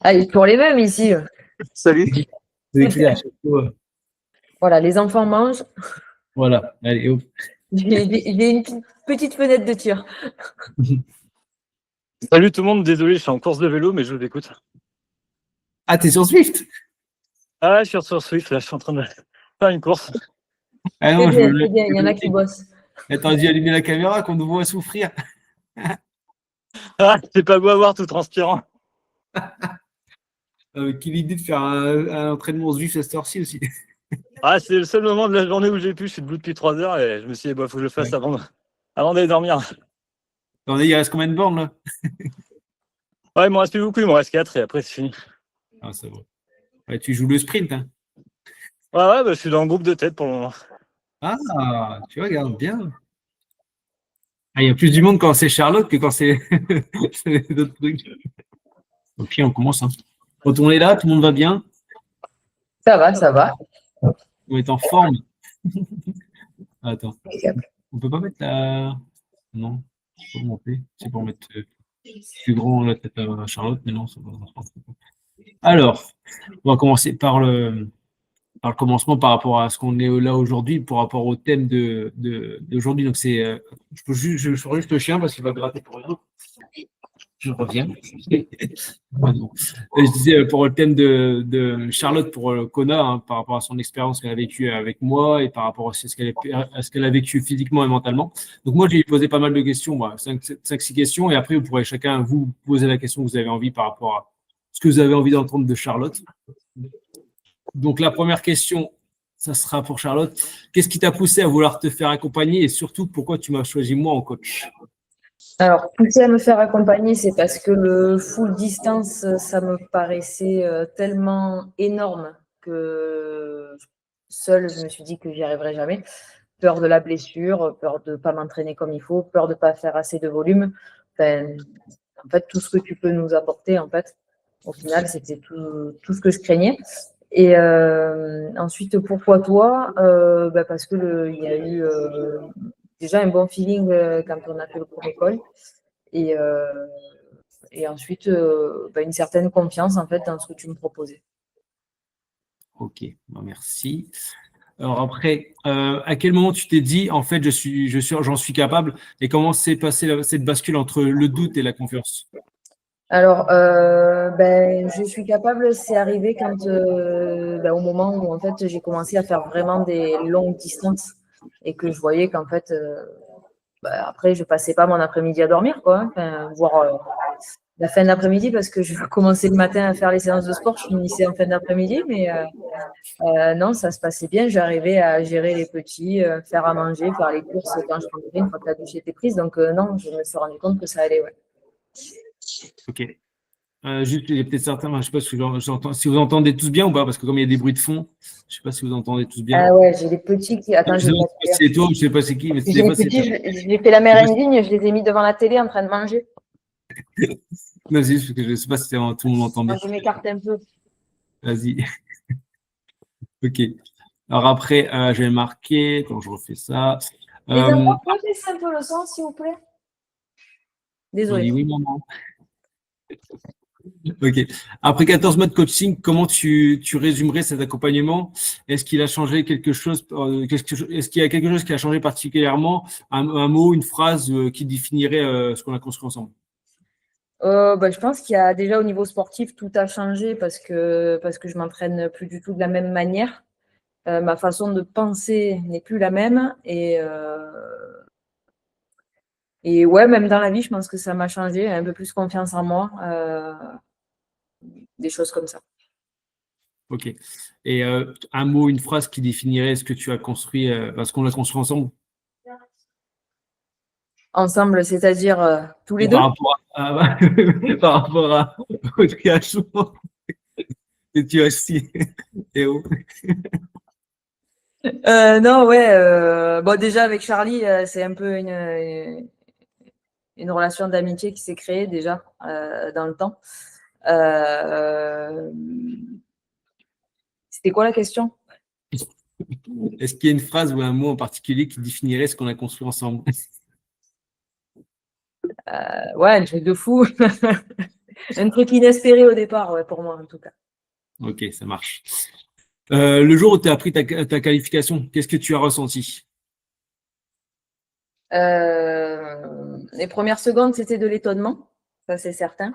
Ah, il est pour les mêmes ici. Salut. C'est clair, à chaque fois. Voilà, les enfants mangent. Voilà, allez, hop. J'ai une petite fenêtre de tir. Salut tout le monde, désolé, je suis en course de vélo, mais je vous écoute. Ah, t'es sur Swift? Ah, je suis sur Swift, là, je suis en train de faire une course. Ah non, C'est bien, il y en a qui bossent. T'aurais dû allumer la caméra qu'on nous voit souffrir. Ah, c'est pas beau à voir tout transpirant. Quelle idée de faire un entraînement Swift à cette heure-ci aussi. Ah, c'est le seul moment de la journée où j'ai pu, je suis debout depuis 3 heures et je me suis dit, bah, faut que je le fasse avant d'aller dormir. Attendez, il reste combien de bornes là? Ouais, il m'en reste plus beaucoup, il m'en reste 4 et après c'est fini. Ah, ça va. Ouais, tu joues le sprint, hein? Ouais, bah, je suis dans le groupe de tête pour le moment. Ah, tu regardes bien. Ah, il y a plus du monde quand c'est Charlotte que quand c'est d'autres trucs. Ok, on commence. Hein. Quand on est là, tout le monde va bien. Ça va, ça va. On est en forme. Attends. On peut pas mettre la. Non, je peux monter. C'est pour mettre plus grand la tête à Charlotte, mais non, ça va. Alors, on va commencer par le commencement par rapport à ce qu'on est là aujourd'hui, par rapport au thème d'aujourd'hui. Donc, c'est. Je sors juste le chien parce qu'il va gratter pour rien. Je reviens. Pardon. Je disais pour le thème de Charlotte pour Kona, hein, par rapport à son expérience qu'elle a vécue avec moi et par rapport à ce qu'elle a vécu physiquement et mentalement. Donc moi, j'ai posé pas mal de questions, 5-6 questions, et après, vous pourrez chacun vous poser la question que vous avez envie par rapport à ce que vous avez envie d'entendre de Charlotte. Donc la première question, ça sera pour Charlotte. Qu'est-ce qui t'a poussé à vouloir te faire accompagner et surtout, pourquoi tu m'as choisi moi en coach? Alors, pousser à me faire accompagner, c'est parce que le full distance, ça me paraissait tellement énorme que seule, je me suis dit que j'y arriverais jamais. Peur de la blessure, peur de ne pas m'entraîner comme il faut, peur de ne pas faire assez de volume. Enfin, en fait, tout ce que tu peux nous apporter, en fait, au final, c'était tout ce que je craignais. Et ensuite, pourquoi toi? Parce que il y a eu déjà un bon feeling quand on a fait le premier call. Et ensuite, une certaine confiance en fait dans ce que tu me proposais. Ok, merci. Alors après, à quel moment tu t'es dit, en fait, j'en suis capable, et comment s'est passée cette bascule entre le doute et la confiance? Alors, je suis capable, c'est arrivé quand, au moment où en fait j'ai commencé à faire vraiment des longues distances et que je voyais qu'en fait, après je passais pas mon après-midi à dormir, quoi, hein, enfin, voire la fin d'après-midi parce que je commençais le matin à faire les séances de sport, je finissais en fin d'après-midi, mais non, ça se passait bien. J'arrivais à gérer les petits, faire à manger, faire les courses quand je rentrais une fois que la douche était prise. Donc non, je me suis rendu compte que ça allait, ouais. Ok. Juste, il y a peut-être certains, je ne sais pas si vous entendez tous bien ou pas, parce que comme il y a des bruits de fond, je ne sais pas si vous entendez tous bien. Ah ouais, j'ai les petits qui. Attends, Je ne sais pas si c'est toi ou je ne sais pas c'est qui, mais j'ai les petits, j'ai fait la mère indigne, je les ai mis devant la télé en train de manger. Non, c'est juste parce que je ne sais pas si tout le monde entend bien. Je m'écarte un peu. Vas-y. Ok. Alors après, je vais marquer, quand je refais ça. Les enfants, pouvez baisser un peu le son, s'il vous plaît? On Désolée. dit oui, maman. Ok. Après 14 mois de coaching, comment tu résumerais cet accompagnement? Est-ce qu'il a changé quelque chose? Est-ce qu'il y a quelque chose qui a changé particulièrement? Un mot, une phrase qui définirait ce qu'on a construit ensemble? Je pense qu'il y a déjà au niveau sportif, tout a changé parce que je m'entraîne plus du tout de la même manière. Ma façon de penser n'est plus la même. Et ouais, même dans la vie, je pense que ça m'a changé, un peu plus confiance en moi, des choses comme ça. Ok. Et un mot, une phrase qui définirait ce que tu as construit, ce qu'on a construit ensemble? Ensemble, c'est-à-dire tous les deux? Par rapport au triathlon que tu as aussi. Théo. Non, ouais. Déjà, avec Charlie, c'est un peu une relation d'amitié qui s'est créée déjà dans le temps. C'était quoi la question? Est-ce qu'il y a une phrase ou un mot en particulier qui définirait ce qu'on a construit ensemble? Ouais, un truc de fou. un truc inespéré au départ, ouais, pour moi en tout cas. Ok, ça marche. Le jour où tu as appris ta qualification, qu'est-ce que tu as ressenti? Les premières secondes, c'était de l'étonnement, ça c'est certain,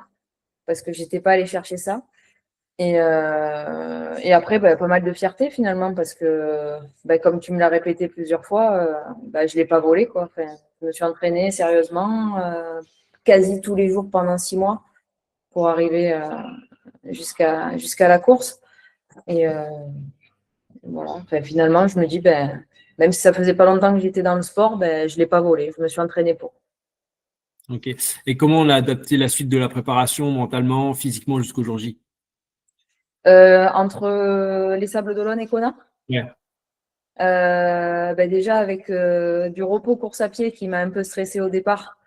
parce que j'étais pas allée chercher ça. Et après, pas mal de fierté finalement, parce que comme tu me l'as répété plusieurs fois, je l'ai pas volé, quoi. Enfin, je me suis entraînée sérieusement, quasi tous les jours pendant 6 mois pour arriver jusqu'à la course. Et voilà. Enfin, finalement, je me dis, même si ça faisait pas longtemps que j'étais dans le sport, je l'ai pas volé. Je me suis entraînée pour. Ok. Et comment on a adapté la suite de la préparation mentalement, physiquement jusqu'au jour J? Entre les Sables d'Olonne et Kona, Ouais. déjà avec du repos course à pied qui m'a un peu stressée au départ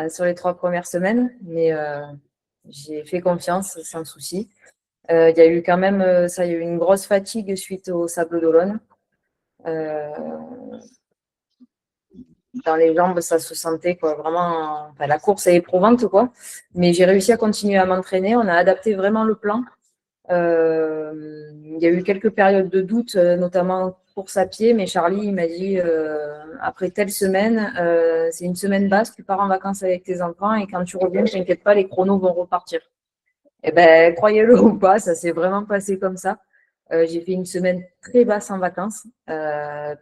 sur les 3 premières semaines, mais j'ai fait confiance sans souci. Il y a eu quand même il y a eu une grosse fatigue suite au Sables d'Olonne. Dans les jambes, ça se sentait quoi, vraiment. Enfin, la course est éprouvante, quoi. Mais j'ai réussi à continuer à m'entraîner. On a adapté vraiment le plan. Il y a eu quelques périodes de doute, notamment course à pied, mais Charlie il m'a dit après telle semaine, c'est une semaine basse, tu pars en vacances avec tes enfants et quand tu reviens, ne t'inquiète pas, les chronos vont repartir. Et croyez-le ou pas, ça s'est vraiment passé comme ça. J'ai fait une semaine très basse en vacances,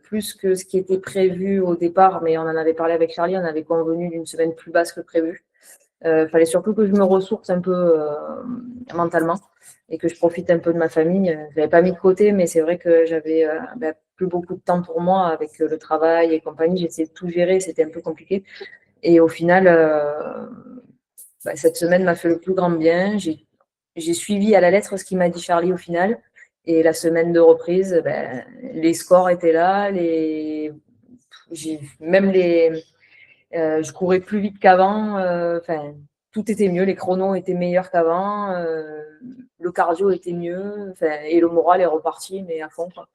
plus que ce qui était prévu au départ, mais on en avait parlé avec Charlie, on avait convenu d'une semaine plus basse que prévu. Fallait surtout que je me ressource un peu mentalement et que je profite un peu de ma famille. Je l'avais pas mis de côté, mais c'est vrai que j'avais plus beaucoup de temps pour moi avec le travail et compagnie. J'essayais de tout gérer, c'était un peu compliqué. Et au final, cette semaine m'a fait le plus grand bien. J'ai suivi à la lettre ce qu'il m'a dit Charlie au final. Et la semaine de reprise, les scores étaient là, même je courais plus vite qu'avant. Tout était mieux. Les chronos étaient meilleurs qu'avant. Le cardio était mieux. Et le moral est reparti, mais à fond, quoi.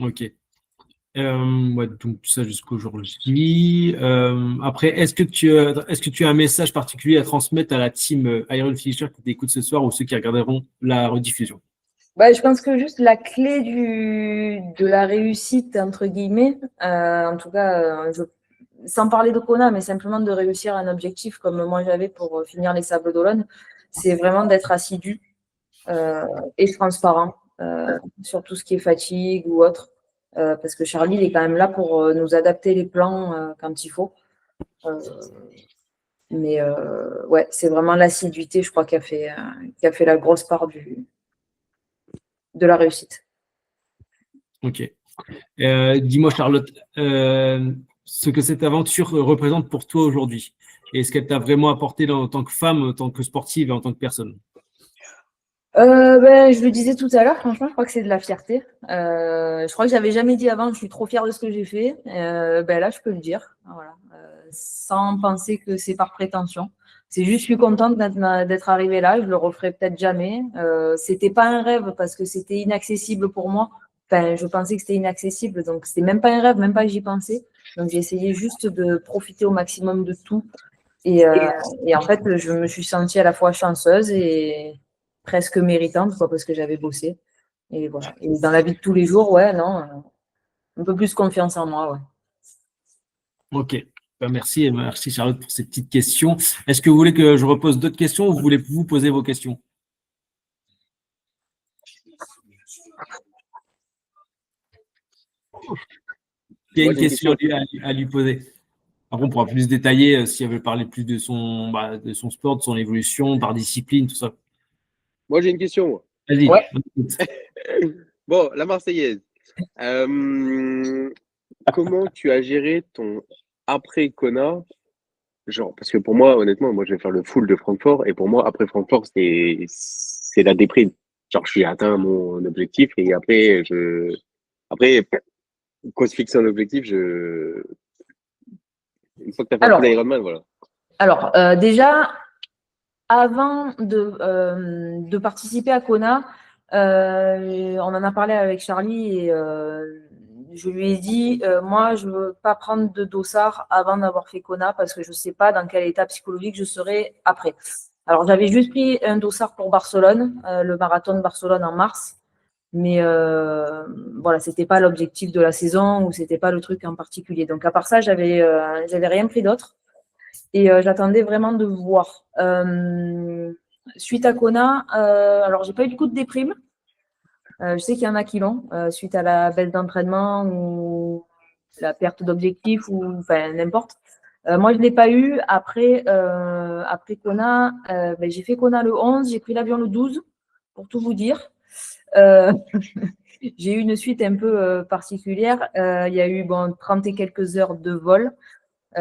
Ok. Ouais, donc tout ça jusqu'au jour J. Après, est-ce que tu as un message particulier à transmettre à la team Iron Finisher qui t'écoute ce soir ou ceux qui regarderont la rediffusion? Je pense que juste la clé de la réussite, entre guillemets, en tout cas, sans parler de Kona, mais simplement de réussir un objectif comme moi j'avais pour finir les Sables d'Olonne, c'est vraiment d'être assidu et transparent sur tout ce qui est fatigue ou autre. Parce que Charlie, il est quand même là pour nous adapter les plans quand il faut. Mais ouais, c'est vraiment l'assiduité, je crois, qui a fait la grosse part de la réussite. Ok. Dis-moi, Charlotte, ce que cette aventure représente pour toi aujourd'hui. Et ce qu'elle t'a vraiment apporté en tant que femme, en tant que sportive et en tant que personne. Je le disais tout à l'heure, franchement, je crois que c'est de la fierté. Je crois que j'avais jamais dit avant, je suis trop fière de ce que j'ai fait. Là, je peux le dire, voilà. Sans penser que c'est par prétention. C'est juste, je suis contente d'être arrivée là. Je le referai peut-être jamais. C'était pas un rêve parce que c'était inaccessible pour moi. Enfin, je pensais que c'était inaccessible, donc c'était même pas un rêve, même pas que j'y pensais. Donc j'ai essayé juste de profiter au maximum de tout. Et en fait, je me suis sentie à la fois chanceuse et presque méritante, quoi, parce que j'avais bossé. Et voilà. Et dans la vie de tous les jours, ouais, non, un peu plus confiance en moi, ouais. Ok. Merci, merci Charlotte pour ces petites questions. Est-ce que vous voulez que je repose d'autres questions ou vous voulez vous poser vos questions? Il y a une question à lui poser. Après, on pourra plus détailler si elle veut parler plus de son sport, de son évolution, par discipline, tout ça. Moi, j'ai une question, moi. Vas-y. Ouais. Bon, la Marseillaise. Comment tu as géré ton après Kona? Genre, parce que pour moi, honnêtement, moi, je vais faire le full de Francfort et pour moi, après Francfort, c'est la déprime. Genre, je suis atteint mon objectif et après, quand je fixe un objectif, une fois que tu as fait un full Ironman, voilà. Alors, déjà, avant de participer à Kona, on en a parlé avec Charlie et je lui ai dit, moi, je ne veux pas prendre de dossard avant d'avoir fait Kona parce que je ne sais pas dans quel état psychologique je serai après. Alors, j'avais juste pris un dossard pour Barcelone, le marathon de Barcelone en mars. Mais voilà, c'était pas l'objectif de la saison ou c'était pas le truc en particulier. Donc, à part ça, j'avais rien pris d'autre. Et j'attendais vraiment de voir. Suite à Kona, alors j'ai pas eu de coup de déprime. Je sais qu'il y en a qui l'ont, suite à la baisse d'entraînement ou la perte d'objectif ou enfin n'importe. Moi, je ne l'ai pas eu. Après Kona, j'ai fait Kona le 11, j'ai pris l'avion le 12, pour tout vous dire. J'ai eu une suite un peu particulière. Il y a eu 30 et quelques heures de vol.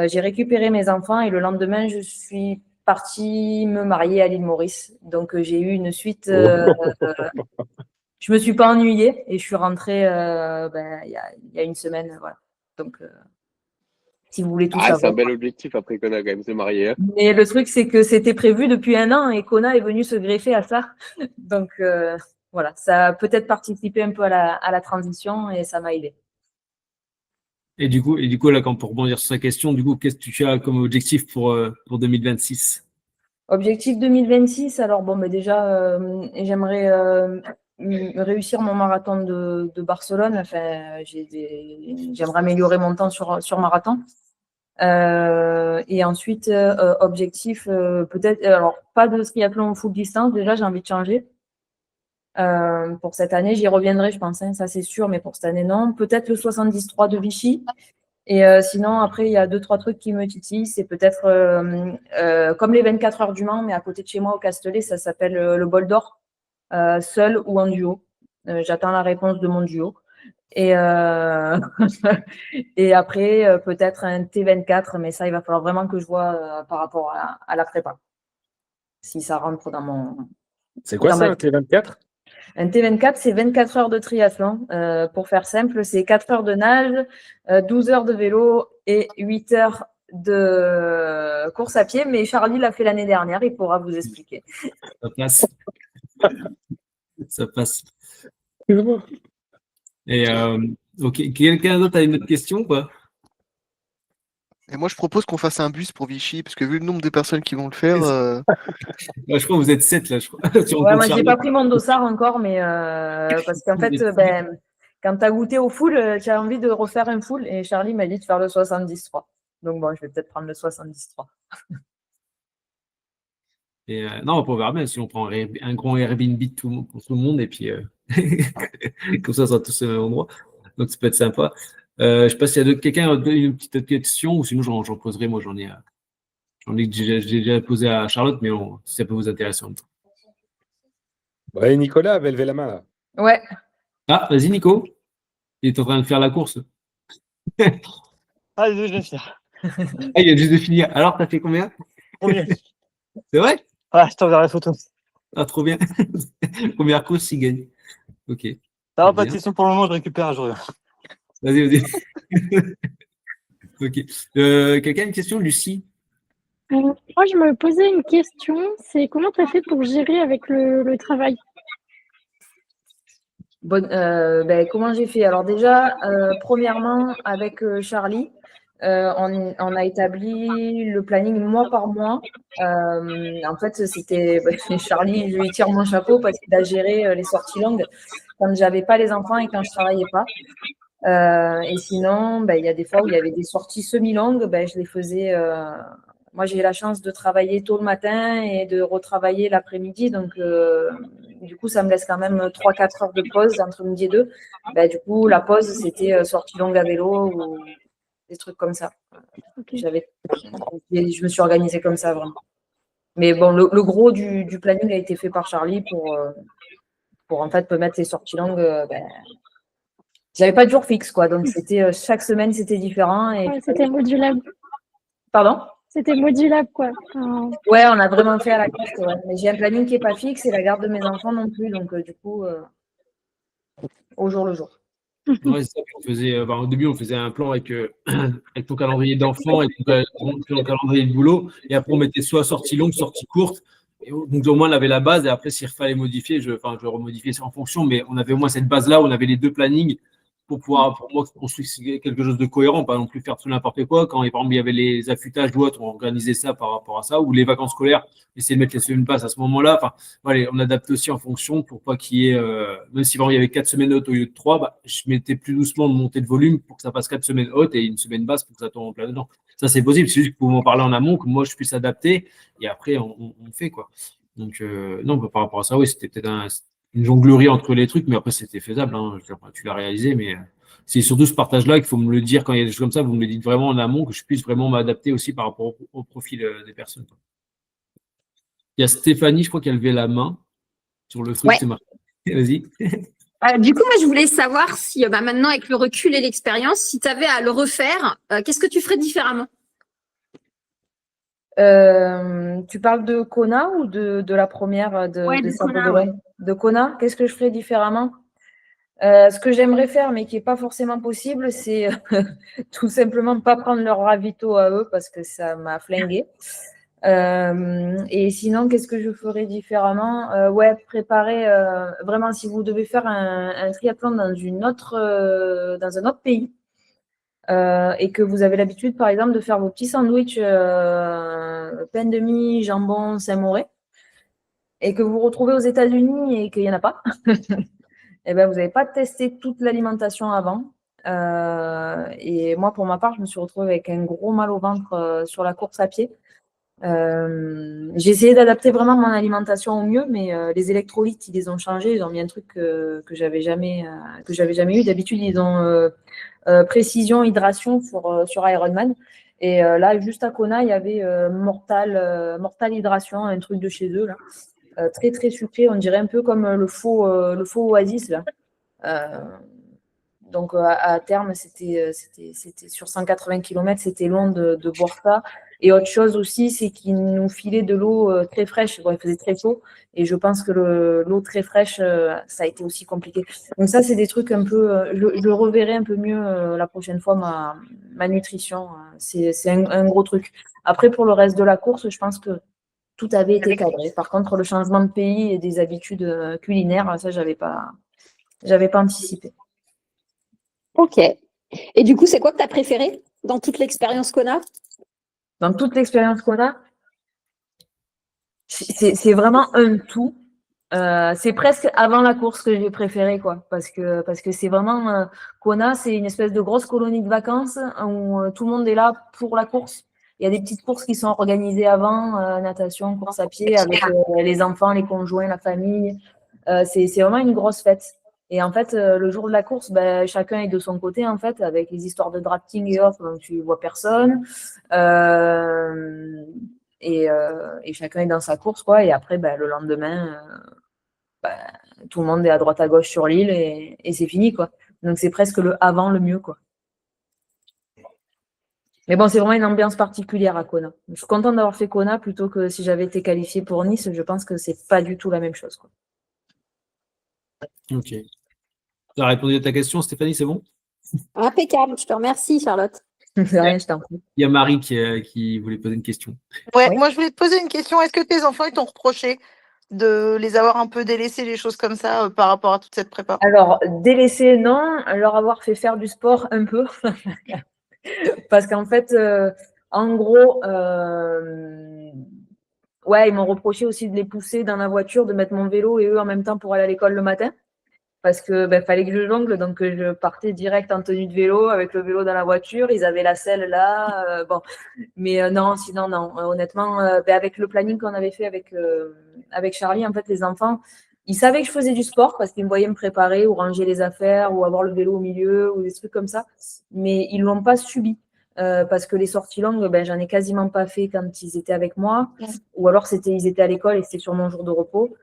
J'ai récupéré mes enfants et le lendemain, je suis partie me marier à l'île Maurice. Donc, j'ai eu une suite. Je ne me suis pas ennuyée et je suis rentrée il y a une semaine. Voilà. Donc, si vous voulez tout savoir. C'est un bel objectif après Kona, quand même, se marier. Hein. Mais le truc, c'est que c'était prévu depuis 1 an et Kona est venu se greffer à ça. Donc, voilà, ça a peut-être participé un peu à la transition et ça m'a aidé. Et du coup, là, pour rebondir sur sa question, du coup, qu'est-ce que tu as comme objectif pour 2026? Objectif 2026, alors déjà, j'aimerais réussir mon marathon de Barcelone. Enfin, j'aimerais améliorer mon temps sur marathon. Et ensuite, objectif, peut-être, alors pas de triathlon full distance, déjà j'ai envie de changer. Pour cette année, j'y reviendrai, je pense, hein, ça c'est sûr, mais pour cette année, non. Peut-être le 73 de Vichy. Et sinon, après, il y a 2-3 trucs qui me titillent. C'est peut-être comme les 24 heures du Mans, mais à côté de chez moi, au Castellet, ça s'appelle le Bol d'Or, seul ou en duo. J'attends la réponse de mon duo. Et, et après, peut-être un T24, mais ça, il va falloir vraiment que je vois par rapport à la prépa. Si ça rentre dans mon... C'est quoi ça, un T24? Un T24, c'est 24 heures de triathlon. Pour faire simple, c'est 4 heures de nage, 12 heures de vélo et 8 heures de course à pied. Mais Charlie l'a fait l'année dernière, il pourra vous expliquer. Ça passe. Ça passe. Et ok, quelqu'un d'autre a une autre question, quoi? Et moi, je propose qu'on fasse un bus pour Vichy, parce que vu le nombre de personnes qui vont le faire. Je crois que vous êtes 7 là, je crois. Ouais, moi, je n'ai pas pris mon dossard encore, mais parce qu'en fait, quand tu as goûté au full, tu as envie de refaire un full. Et Charlie m'a dit de faire le 73. Donc, bon, je vais peut-être prendre le 73. Et non, on verra bien si on prend un grand Airbnb pour tout le monde et puis comme ça sera tous au même endroit. Donc, ça peut être sympa. Je ne sais pas s'il y a quelqu'un a une petite autre question ou sinon j'en poserai. Moi, j'en ai j'ai déjà posé à Charlotte, mais si ça peut vous intéresser en même temps. Ouais, Nicolas avait levé la main là. Ouais. Ah, vas-y, Nico. Il est en train de faire la course. Ah, désolé, je vais finir. Ah, il vient juste de finir. Alors, t'as fait combien? Combien? C'est vrai? Ah, je t'enverrai la photo. Ah, trop bien. Première course, il gagne. Ok. Ça va, pas de question pour le moment, je récupère, je reviens. Vas-y. Ok. Quelqu'un a une question, Lucie? Moi, je me posais une question, c'est comment tu as fait pour gérer avec le travail? Comment j'ai fait? Alors déjà, premièrement, avec Charlie, on a établi le planning mois par mois. En fait, c'était Charlie, je lui tire mon chapeau parce qu'il a géré les sorties longues quand j'avais pas les enfants et quand je travaillais pas. Et sinon, il y a des fois où il y avait des sorties semi-longues, je les faisais. Moi, j'ai la chance de travailler tôt le matin et de retravailler l'après-midi. Donc, du coup, ça me laisse quand même 3-4 heures de pause entre midi et 2. Du coup, la pause, c'était sortie longue à vélo ou des trucs comme ça. Okay. Je me suis organisée comme ça, vraiment. Mais bon, le gros du planning a été fait par Charlie pour en fait, mettre les sorties longues. J'avais pas de jour fixe, quoi. Donc, c'était chaque semaine, c'était différent. Et c'était modulable. Pardon? C'était modulable, quoi. Ouais, on a vraiment fait à la carte. Ouais. Mais j'ai un planning qui n'est pas fixe et la garde de mes enfants non plus. Donc, du coup, au jour le jour. Ouais, c'est ça qu'on faisait. Au début, on faisait un plan avec ton calendrier d'enfant et ton calendrier de boulot. Et après, on mettait soit sortie longue, sortie courte. Et donc, au moins, on avait la base. Et après, s'il fallait modifier, je remodifiais en fonction. Mais on avait au moins cette base-là où on avait les deux plannings. pour moi, construire quelque chose de cohérent, pas non plus faire tout n'importe quoi. Quand, par exemple, il y avait les affûtages ou autres, on organisait ça par rapport à ça, ou les vacances scolaires, essayer de mettre les semaines passes à ce moment-là. Enfin, voilà, on adapte aussi en fonction pour pas qu'il y ait, même si vraiment il y avait 4 semaines hautes au lieu de 3, bah, je mettais plus doucement de monter le volume pour que ça passe 4 semaines hautes et une semaine basse pour que ça tombe en plein dedans. Ça, c'est possible. C'est juste que vous m'en parlez en amont, que moi, je puisse adapter et après, on fait, quoi. Donc, non, bah, par rapport à ça, oui, c'était peut-être une jonglerie entre les trucs, mais après, c'était faisable. Hein. Je veux dire, tu l'as réalisé, mais c'est surtout ce partage-là qu'il faut me le dire quand il y a des choses comme ça. Vous me le dites vraiment en amont, que je puisse vraiment m'adapter aussi par rapport au profil des personnes. Il y a Stéphanie, je crois qu'elle a levé la main sur le truc. Ouais. C'est marqué. Vas-y. Du coup, moi, je voulais savoir si, maintenant, avec le recul et l'expérience, si tu avais à le refaire, qu'est-ce que tu ferais différemment? Tu parles de Kona ou de la première Ouais, des de sables Kona, d'Olonne? De Kona, qu'est-ce que je ferais différemment? Ce que j'aimerais faire, mais qui n'est pas forcément possible, c'est tout simplement pas prendre leur ravito à eux parce que ça m'a flingué. Et sinon, qu'est-ce que je ferais différemment? Ouais, préparer vraiment si vous devez faire un triathlon dans un autre pays. Et que vous avez l'habitude, par exemple, de faire vos petits sandwichs pain de mie, jambon, Saint-Moré, et que vous vous retrouvez aux États-Unis et qu'il n'y en a pas, et ben, vous n'avez pas testé toute l'alimentation avant. Et moi, pour ma part, je me suis retrouvée avec un gros mal au ventre sur la course à pied. J'ai essayé d'adapter vraiment mon alimentation au mieux, mais les électrolytes, ils les ont changés. Ils ont mis un truc que j'avais jamais eu. D'habitude, ils ont précision, hydration sur Ironman. Et là, juste à Kona, il y avait Mortal Hydration, un truc de chez eux, là. Très, très sucré. On dirait un peu comme le faux Oasis, là. Donc, à terme, c'était sur 180 km, c'était long de boire ça. Et autre chose aussi, c'est qu'ils nous filaient de l'eau très fraîche. Bon, il faisait très chaud. Et je pense que l'eau très fraîche, ça a été aussi compliqué. Donc, ça, c'est des trucs un peu. Je reverrai un peu mieux la prochaine fois ma nutrition. C'est un gros truc. Après, pour le reste de la course, je pense que tout avait été cadré. Par contre, le changement de pays et des habitudes culinaires, ça, j'avais pas anticipé. Ok. Et du coup, c'est quoi que tu as préféré dans toute l'expérience qu'on a? Dans toute l'expérience qu'on a, c'est vraiment un tout. C'est presque avant la course que j'ai préféré, quoi, parce que c'est vraiment Kona, c'est une espèce de grosse colonie de vacances où tout le monde est là pour la course. Il y a des petites courses qui sont organisées avant, natation, course à pied, avec les enfants, les conjoints, la famille. C'est vraiment une grosse fête. Et en fait, le jour de la course, ben, chacun est de son côté, en fait, avec les histoires de drafting et autres, donc tu vois personne. Et chacun est dans sa course, quoi. Et après, ben, le lendemain, tout le monde est à droite à gauche sur l'île et c'est fini, quoi. Donc c'est presque le avant le mieux, quoi. Mais bon, c'est vraiment une ambiance particulière à Kona. Je suis contente d'avoir fait Kona plutôt que si j'avais été qualifiée pour Nice. Je pense que c'est pas du tout la même chose, quoi. Ok. Tu as répondu à ta question, Stéphanie, c'est bon? Impeccable, je te remercie, Charlotte. C'est rien, je t'en prie. Il y a Marie qui voulait poser une question. Ouais, Oui. moi je voulais te poser une question. Est-ce que tes enfants ils t'ont reproché de les avoir un peu délaissés, les choses comme ça, par rapport à toute cette prépa? Alors, délaisser, non. Leur avoir fait faire du sport, un peu. Parce qu'en fait, en gros, ouais, ils m'ont reproché aussi de les pousser dans la voiture, de mettre mon vélo et eux en même temps pour aller à l'école le matin. Parce que fallait que je jongle, donc je partais direct en tenue de vélo, avec le vélo dans la voiture. Ils avaient la selle là. Bon. Mais non, sinon, non. Honnêtement, avec le planning qu'on avait fait avec Charlie, en fait, les enfants, ils savaient que je faisais du sport parce qu'ils me voyaient me préparer ou ranger les affaires ou avoir le vélo au milieu ou des trucs comme ça. Mais ils ne l'ont pas subi. Parce que les sorties longues, j'en ai quasiment pas fait quand ils étaient avec moi. Ou alors, ils étaient à l'école et c'était sur mon jour de repos.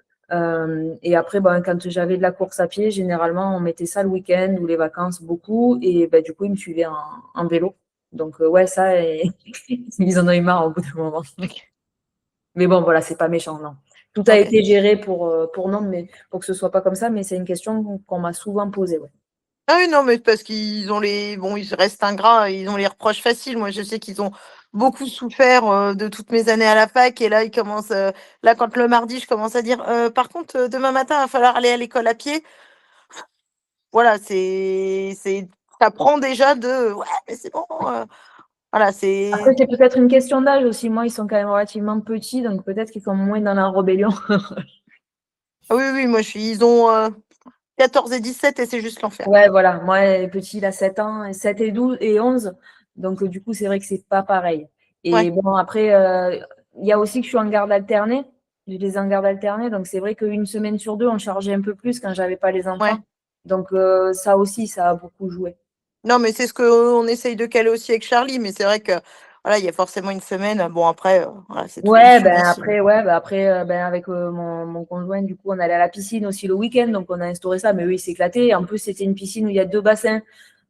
Et après, quand j'avais de la course à pied, généralement, on mettait ça le week-end ou les vacances beaucoup. Et du coup, ils me suivaient en vélo. Donc, ouais, ça, ils en ont eu marre au bout d'un moment. Mais bon, voilà, c'est pas méchant, non. Tout a été géré pour non, mais pour que ce soit pas comme ça. Mais c'est une question qu'on m'a souvent posée, ouais. Ah oui, non, mais parce qu'ils ont ils restent ingrats, ils ont les reproches faciles. Moi, je sais qu'ils ont beaucoup souffert de toutes mes années à la fac. Et là, ils commencent, là, quand le mardi, je commence à dire, par contre, demain matin, il va falloir aller à l'école à pied. voilà, ça prend déjà de ouais, mais c'est bon. Voilà, c'est. Après, c'est peut-être une question d'âge aussi. Moi, ils sont quand même relativement petits, donc peut-être qu'ils sont moins dans la rébellion. Ah oui, moi ils ont 14 et 17 et c'est juste l'enfer. Ouais, voilà. Moi, le petit, il a 7 ans, 7 et 12 et 11. Donc, du coup, c'est vrai que c'est pas pareil. Et Ouais. bon, après, il y a aussi que je suis en garde alternée. Je les ai en garde alternée. Donc, c'est vrai qu'une semaine sur deux, on chargeait un peu plus quand j'avais pas les enfants. Ouais. Donc, ça aussi, ça a beaucoup joué. Non, mais c'est ce qu'on essaye de caler aussi avec Charlie. Mais c'est vrai que voilà, il y a forcément une semaine. Bon, après, voilà, c'est tous les Ouais, issus ben aussi. après, avec mon conjoint, du coup, on allait à la piscine aussi le week-end, donc on a instauré ça. Mais oui, il s'éclatait. En plus, c'était une piscine où il y a 2 bassins.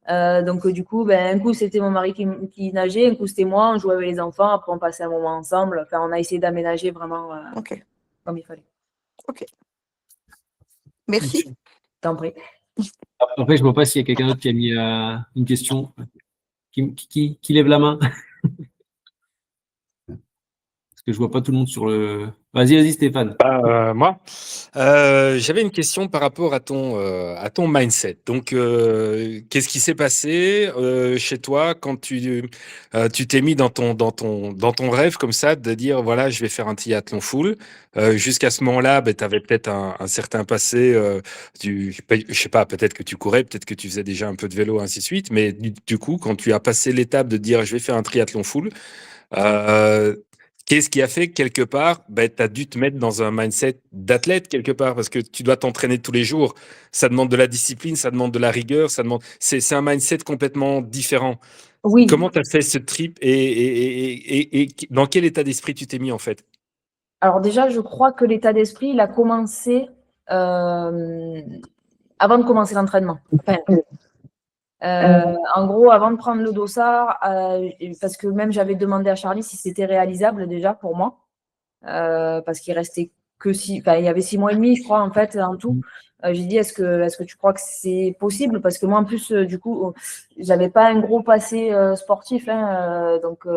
Donc, du coup, un coup, c'était mon mari qui nageait, un coup, c'était moi, on jouait avec les enfants, après, on passait un moment ensemble. Enfin, on a essayé d'aménager vraiment Ok. comme il fallait. Ok. Merci. T'en prie. Après, je vois pas s'il y a quelqu'un d'autre qui a mis une question. Qui lève la main? Parce que je vois pas tout le monde sur le. Vas-y, Stéphane. Moi, j'avais une question par rapport à ton mindset. Donc, qu'est-ce qui s'est passé chez toi quand tu t'es mis dans ton rêve comme ça de dire voilà, je vais faire un triathlon full. Jusqu'à ce moment-là, tu avais peut-être un certain passé. Je sais pas, peut-être que tu courais, peut-être que tu faisais déjà un peu de vélo, ainsi de suite. Mais du coup, quand tu as passé l'étape de dire je vais faire un triathlon full. Qu'est-ce qui a fait que quelque part, tu as dû te mettre dans un mindset d'athlète quelque part parce que tu dois t'entraîner tous les jours. Ça demande de la discipline, ça demande de la rigueur, c'est un mindset complètement différent. Oui. Comment tu as fait ce trip et dans quel état d'esprit tu t'es mis en fait? Alors déjà, je crois que l'état d'esprit, il a commencé avant de commencer l'entraînement. Enfin, en gros, avant de prendre le dossard, parce que même j'avais demandé à Charlie si c'était réalisable déjà pour moi, parce qu'il restait que il y avait 6 mois et demi, je crois, en fait, en tout. J'ai dit, est-ce que tu crois que c'est possible? Parce que moi, en plus, du coup, j'avais pas un gros passé sportif, hein, donc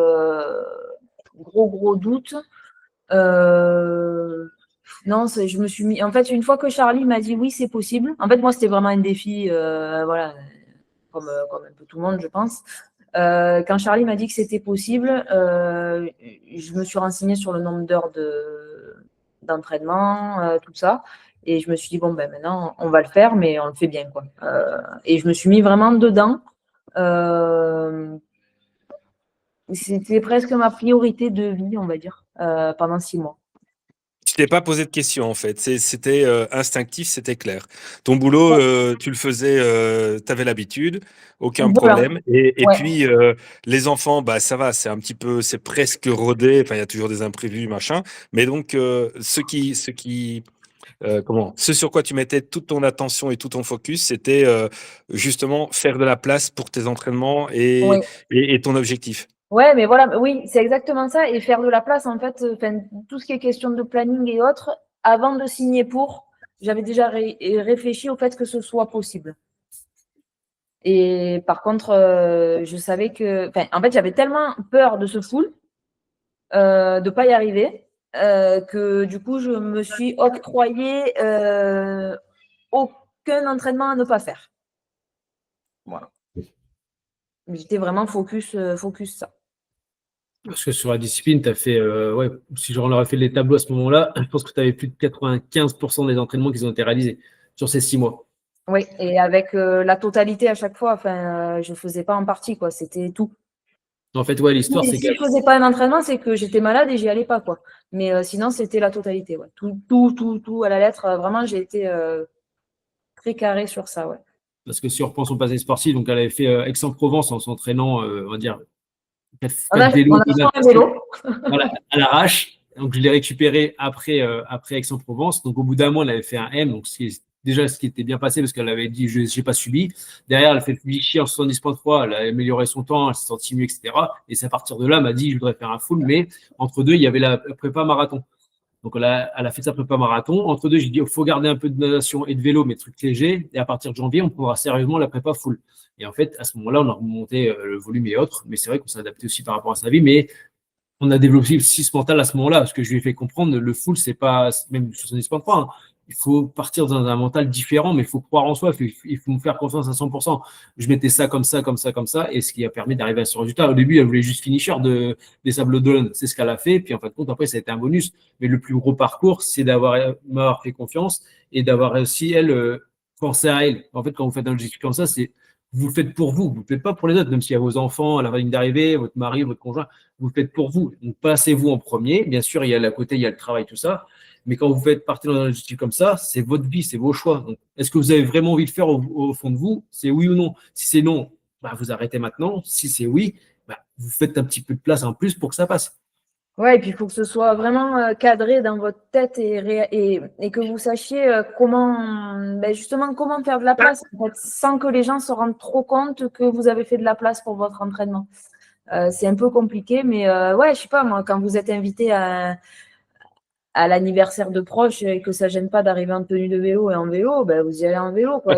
gros doute. Non, je me suis mis. En fait, une fois que Charlie m'a dit oui, c'est possible. En fait, moi, c'était vraiment un défi, voilà, comme un peu tout le monde, je pense. Quand Charlie m'a dit que c'était possible, je me suis renseignée sur le nombre d'heures d'entraînement, tout ça. Et je me suis dit, bon, maintenant, on va le faire, mais on le fait bien, quoi. Et je me suis mis vraiment dedans. C'était presque ma priorité de vie, on va dire, pendant 6 mois. Tu t'es pas posé de questions en fait. C'était instinctif, c'était clair. Ton boulot, tu le faisais, tu avais l'habitude, aucun Voilà. problème. Et Ouais. puis les enfants, bah ça va, c'est un petit peu, c'est presque rodé. Enfin, il y a toujours des imprévus, machin. Mais donc ce sur quoi tu mettais toute ton attention et tout ton focus, c'était justement faire de la place pour tes entraînements Ouais. et ton objectif. Ouais, mais voilà, oui, c'est exactement ça. Et faire de la place, en fait, tout ce qui est question de planning et autres, avant de signer j'avais déjà réfléchi au fait que ce soit possible. Et par contre, je savais que, en fait, j'avais tellement peur de ce full, de pas y arriver, que du coup, je me suis octroyé aucun entraînement à ne pas faire. Voilà. J'étais vraiment focus ça. Parce que sur la discipline, tu as fait, ouais, si on aurait fait les tableaux à ce moment-là, je pense que tu avais plus de 95% des entraînements qui ont été réalisés sur ces 6 mois. Oui, et avec la totalité à chaque fois, je ne faisais pas en partie, quoi. C'était tout. En fait, ouais, l'histoire, c'est Si je ne faisais pas un entraînement, c'est que j'étais malade et j'y allais pas, quoi. Mais sinon, c'était la totalité, ouais. Tout à la lettre. Vraiment, j'ai été très carré sur ça, ouais. Parce que si on reprend son passé sportif, donc elle avait fait Aix-en-Provence en s'entraînant, on va dire, On a fait un vélo. Voilà, à l'arrache. Donc, je l'ai récupéré après Aix-en-Provence. Donc, au bout d'un mois, elle avait fait un M. Donc, déjà ce qui était bien passé parce qu'elle avait dit je n'ai pas subi. Derrière, elle a fait Vichy en 70.3. Elle a amélioré son temps, elle s'est sentie mieux, etc. Et c'est à partir de là, elle m'a dit je voudrais faire un full. Mais entre deux, il y avait la prépa marathon. Donc, elle a fait sa prépa marathon. Entre deux, j'ai dit il faut garder un peu de natation et de vélo, mais trucs légers. Et à partir de janvier, on prendra sérieusement la prépa full. Et en fait, à ce moment-là, on a remonté le volume et autres. Mais c'est vrai qu'on s'est adapté aussi par rapport à sa vie. Mais on a développé aussi ce mental à ce moment-là, parce que je lui ai fait comprendre, le full, c'est pas, même 70.3, hein, il faut partir dans un mental différent, mais il faut croire en soi, il faut me faire confiance à 100%. Je mettais ça comme ça, comme ça, comme ça, et ce qui a permis d'arriver à ce résultat. Au début, elle voulait juste finisher des Sables d'Olonne. C'est ce qu'elle a fait, puis en fin de compte, après, ça a été un bonus. Mais le plus gros parcours, c'est m'avoir fait confiance et d'avoir aussi, elle, pensé à elle. En fait, quand vous faites un objectif comme ça, c'est vous le faites pour vous, vous ne le faites pas pour les autres, même s'il y a vos enfants à la ligne d'arrivée, votre mari, votre conjoint, vous le faites pour vous. Donc, passez-vous en premier. Bien sûr, il y a à côté, il y a le travail, tout ça. Mais quand vous faites partie dans un objectif comme ça, c'est votre vie, c'est vos choix. Donc, est-ce que vous avez vraiment envie de faire au fond de vous? C'est oui ou non? Si c'est non, bah, vous arrêtez maintenant. Si c'est oui, bah, vous faites un petit peu de place en plus pour que ça passe. Ouais, et puis il faut que ce soit vraiment cadré dans votre tête et que vous sachiez justement comment faire de la place, en fait, sans que les gens se rendent trop compte que vous avez fait de la place pour votre entraînement. C'est un peu compliqué, mais ouais, je sais pas, moi, quand vous êtes invité à l'anniversaire de proches et que ça ne gêne pas d'arriver en tenue de vélo et en vélo, ben, vous y allez en vélo, quoi,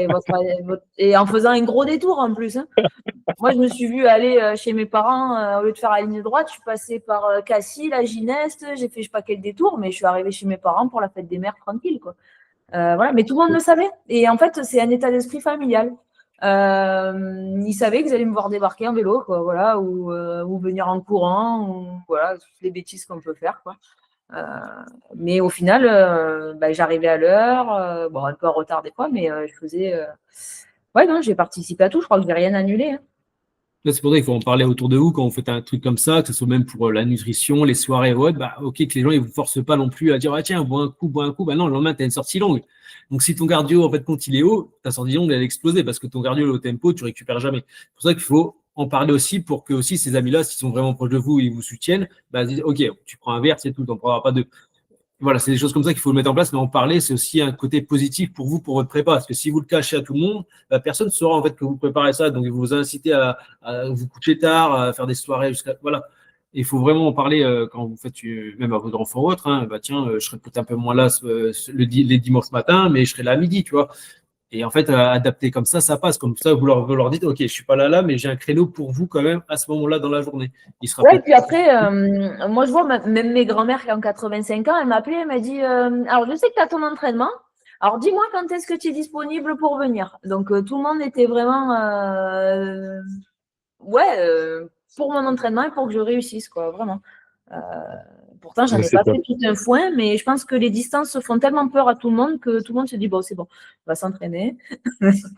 et en faisant un gros détour en plus. Hein. Moi, je me suis vue aller chez mes parents, au lieu de faire la ligne droite, je suis passée par Cassis, la Gineste, j'ai fait je sais pas quel détour, mais je suis arrivée chez mes parents pour la fête des mères tranquille, quoi. Voilà, mais tout le monde le savait. Et en fait, c'est un état d'esprit familial. Ils savaient qu'ils allaient me voir débarquer en vélo, quoi, voilà, ou venir en courant, ou voilà, toutes les bêtises qu'on peut faire, quoi. Mais au final, j'arrivais à l'heure, bon, un peu en retard des fois, mais je faisais. Ouais, non, j'ai participé à tout, je crois que j'ai rien annulé. Hein. Là, c'est pour ça qu'il faut en parler autour de vous quand vous faites un truc comme ça, que ce soit même pour la nutrition, les soirées ou autre, bah, ok, que les gens, ils vous forcent pas non plus à dire, ah, tiens, bois un coup, bah non, le lendemain, t'as une sortie longue. Donc, si ton cardio, en fait, quand il est haut, ta sortie longue, elle explose parce que ton cardio est au tempo, tu récupères jamais. C'est pour ça qu'il faut en parler aussi pour que aussi ces amis-là, s'ils sont vraiment proches de vous et ils vous soutiennent, bah, disent, ok, tu prends un verre, c'est tout, t'en prendras pas deux. Voilà, c'est des choses comme ça qu'il faut mettre en place, mais en parler, c'est aussi un côté positif pour vous, pour votre prépa. Parce que si vous le cachez à tout le monde, personne ne saura en fait que vous préparez ça. Donc, il vous inciter à vous coucher tard, à faire des soirées jusqu'à. Voilà. Il faut vraiment en parler quand vous faites, même à votre enfant ou autre. Hein, bah, tiens, je serai peut-être un peu moins là les dimanches matin, mais je serai là à midi, tu vois. Et en fait, adapter comme ça passe. Comme ça, vous leur dites, OK, je ne suis pas là, mais j'ai un créneau pour vous quand même à ce moment-là dans la journée. Ouais, et puis après, moi, je vois même mes grand-mères qui ont 85 ans, elle m'a appelé, elle m'a dit, alors je sais que tu as ton entraînement, alors dis-moi quand est-ce que tu es disponible pour venir. Donc, tout le monde était vraiment pour mon entraînement et pour que je réussisse, quoi, vraiment. Pourtant, j'en ai pas fait tout un foin, mais je pense que les distances font tellement peur à tout le monde que tout le monde se dit, bon, c'est bon, on va s'entraîner,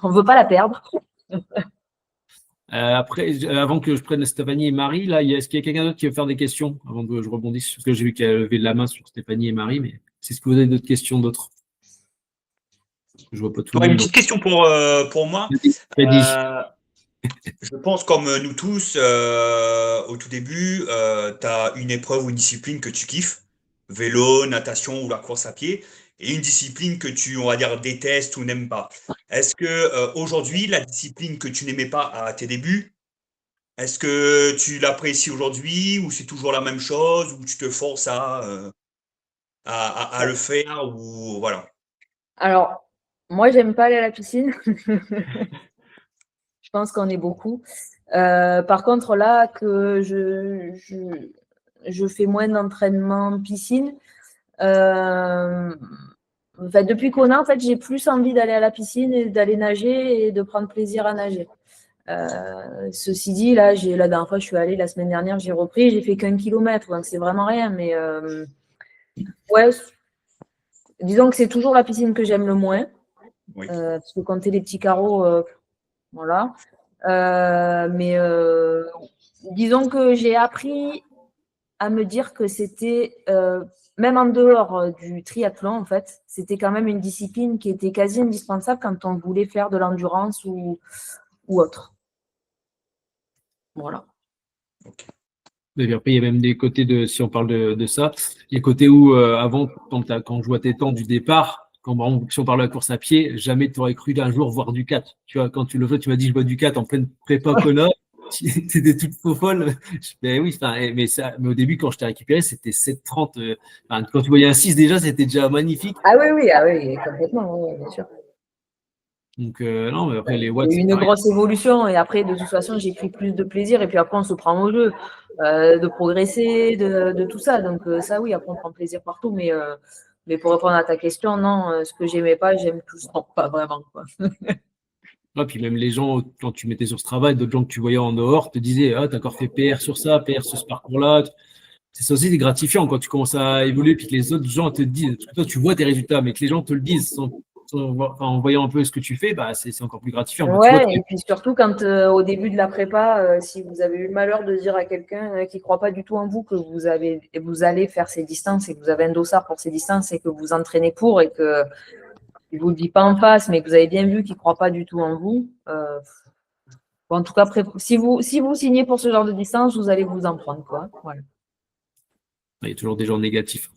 on ne veut pas la perdre. Après, avant que je prenne Stéphanie et Marie, là, est-ce qu'il y a quelqu'un d'autre qui veut faire des questions avant que je rebondisse? Parce que j'ai vu qu'elle a levé la main sur Stéphanie et Marie, mais est-ce que vous avez d'autres questions d'autres? Je vois pas tout le monde. Une petite question pour moi. Je pense, comme nous tous, au tout début, tu as une épreuve ou une discipline que tu kiffes, vélo, natation ou la course à pied, et une discipline que tu, on va dire, détestes ou n'aimes pas. Est-ce que aujourd'hui, la discipline que tu n'aimais pas à tes débuts, est-ce que tu l'apprécies aujourd'hui ou c'est toujours la même chose ou tu te forces à le faire ou voilà. Alors, moi, j'aime pas aller à la piscine. Je pense qu'on est beaucoup. Par contre, là, que je fais moins d'entraînement piscine, depuis qu'on a, en fait, j'ai plus envie d'aller à la piscine et d'aller nager et de prendre plaisir à nager. Ceci dit, là, la dernière fois, je suis allée la semaine dernière, j'ai repris, j'ai fait qu'1 kilomètre, donc c'est vraiment rien. Mais ouais, disons que c'est toujours la piscine que j'aime le moins. Oui. Parce que compter les petits carreaux, voilà. Mais disons que j'ai appris à me dire que c'était, même en dehors du triathlon, en fait, c'était quand même une discipline qui était quasi indispensable quand on voulait faire de l'endurance ou autre. Voilà. Okay. Et puis après, il y a même des côtés si on parle de ça, il y a des côtés où avant, quand je vois tes temps du départ, si on parle de la course à pied, jamais tu aurais cru d'un jour voir du 4. Tu vois, quand tu le fais, tu m'as dit je vois du 4 en pleine prépa Kona, t'étais toute faux folle. Mais oui, mais au début, quand je t'ai récupéré, c'était 7,30. Quand tu voyais un 6 déjà, c'était déjà magnifique. Ah oui, complètement, oui, bien sûr. Donc, non, mais après, les watts. Il y a eu une grosse évolution et après, de toute façon, j'ai pris plus de plaisir et puis après, on se prend au jeu, de progresser, de tout ça. Donc, ça, oui, après, on prend plaisir partout. Mais Mais pour répondre à ta question, non, ce que j'aimais pas, j'aime toujours pas vraiment, quoi. Ah, puis même les gens, quand tu mettais sur ce travail, d'autres gens que tu voyais en dehors te disaient, ah, t'as encore fait PR sur ça, PR sur ce parcours-là. C'est ça aussi, c'est gratifiant quand tu commences à évoluer puis que les autres gens te disent, parce que toi, tu vois tes résultats, mais que les gens te le disent en voyant un peu ce que tu fais, bah, c'est encore plus gratifiant. Bah, tu vois, Ouais, et puis surtout quand au début de la prépa, si vous avez eu le malheur de dire à quelqu'un qui ne croit pas du tout en vous que vous allez faire ces distances et que vous avez un dossard pour ces distances et que vous entraînez pour et que il ne vous le dit pas en face, mais que vous avez bien vu qu'il ne croit pas du tout en vous. Bon, en tout cas, si vous signez pour ce genre de distance, vous allez vous en prendre, quoi. Voilà. il y a toujours des gens négatifs.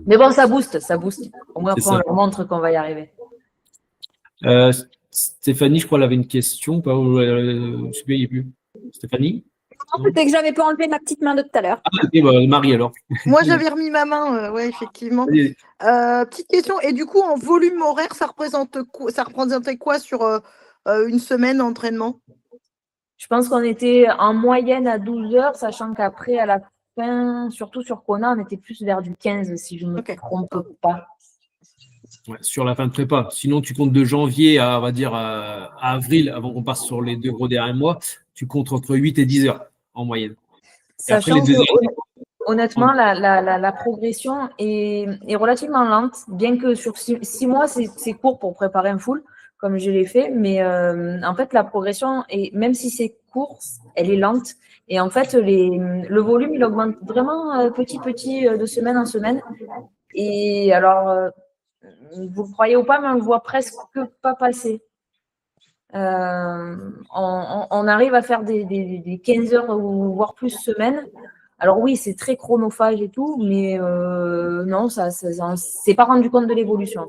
Mais bon, ça booste, ça booste. Au moins, C'est après, on ça. leur montre qu'on va y arriver. Stéphanie, je crois, elle avait une question. Je ne sais plus, il n'y a plus. Stéphanie? Non, peut-être que j'avais pas enlevé ma petite main de tout à l'heure. Ah, ok, bah, Marie alors. Moi, j'avais remis ma main, ouais, effectivement. Allez. Petite question, et du coup, en volume horaire, ça représentait quoi sur une semaine d'entraînement? Je pense qu'on était en moyenne à 12 heures, sachant qu'après, à la fin, surtout sur Kona, on était plus vers du 15, si je ne me trompe pas. Ouais, sur la fin de prépa. Sinon, tu comptes de janvier à, on va dire, à avril, avant qu'on passe sur les 2 gros derniers mois, tu comptes entre 8 et 10 heures en moyenne. Et après, Sachant que, honnêtement, la progression est relativement lente, bien que sur 6 mois, c'est court pour préparer un full, comme je l'ai fait. Mais en fait, la progression, même si c'est court, elle est lente. Et en fait, le volume, il augmente vraiment petit de semaine en semaine. Et alors, vous ne croyez ou pas, mais on ne le voit presque pas passer. On arrive à faire des 15 heures ou voire plus semaine. Alors oui, c'est très chronophage et tout, mais non, ça s'est pas rendu compte de l'évolution.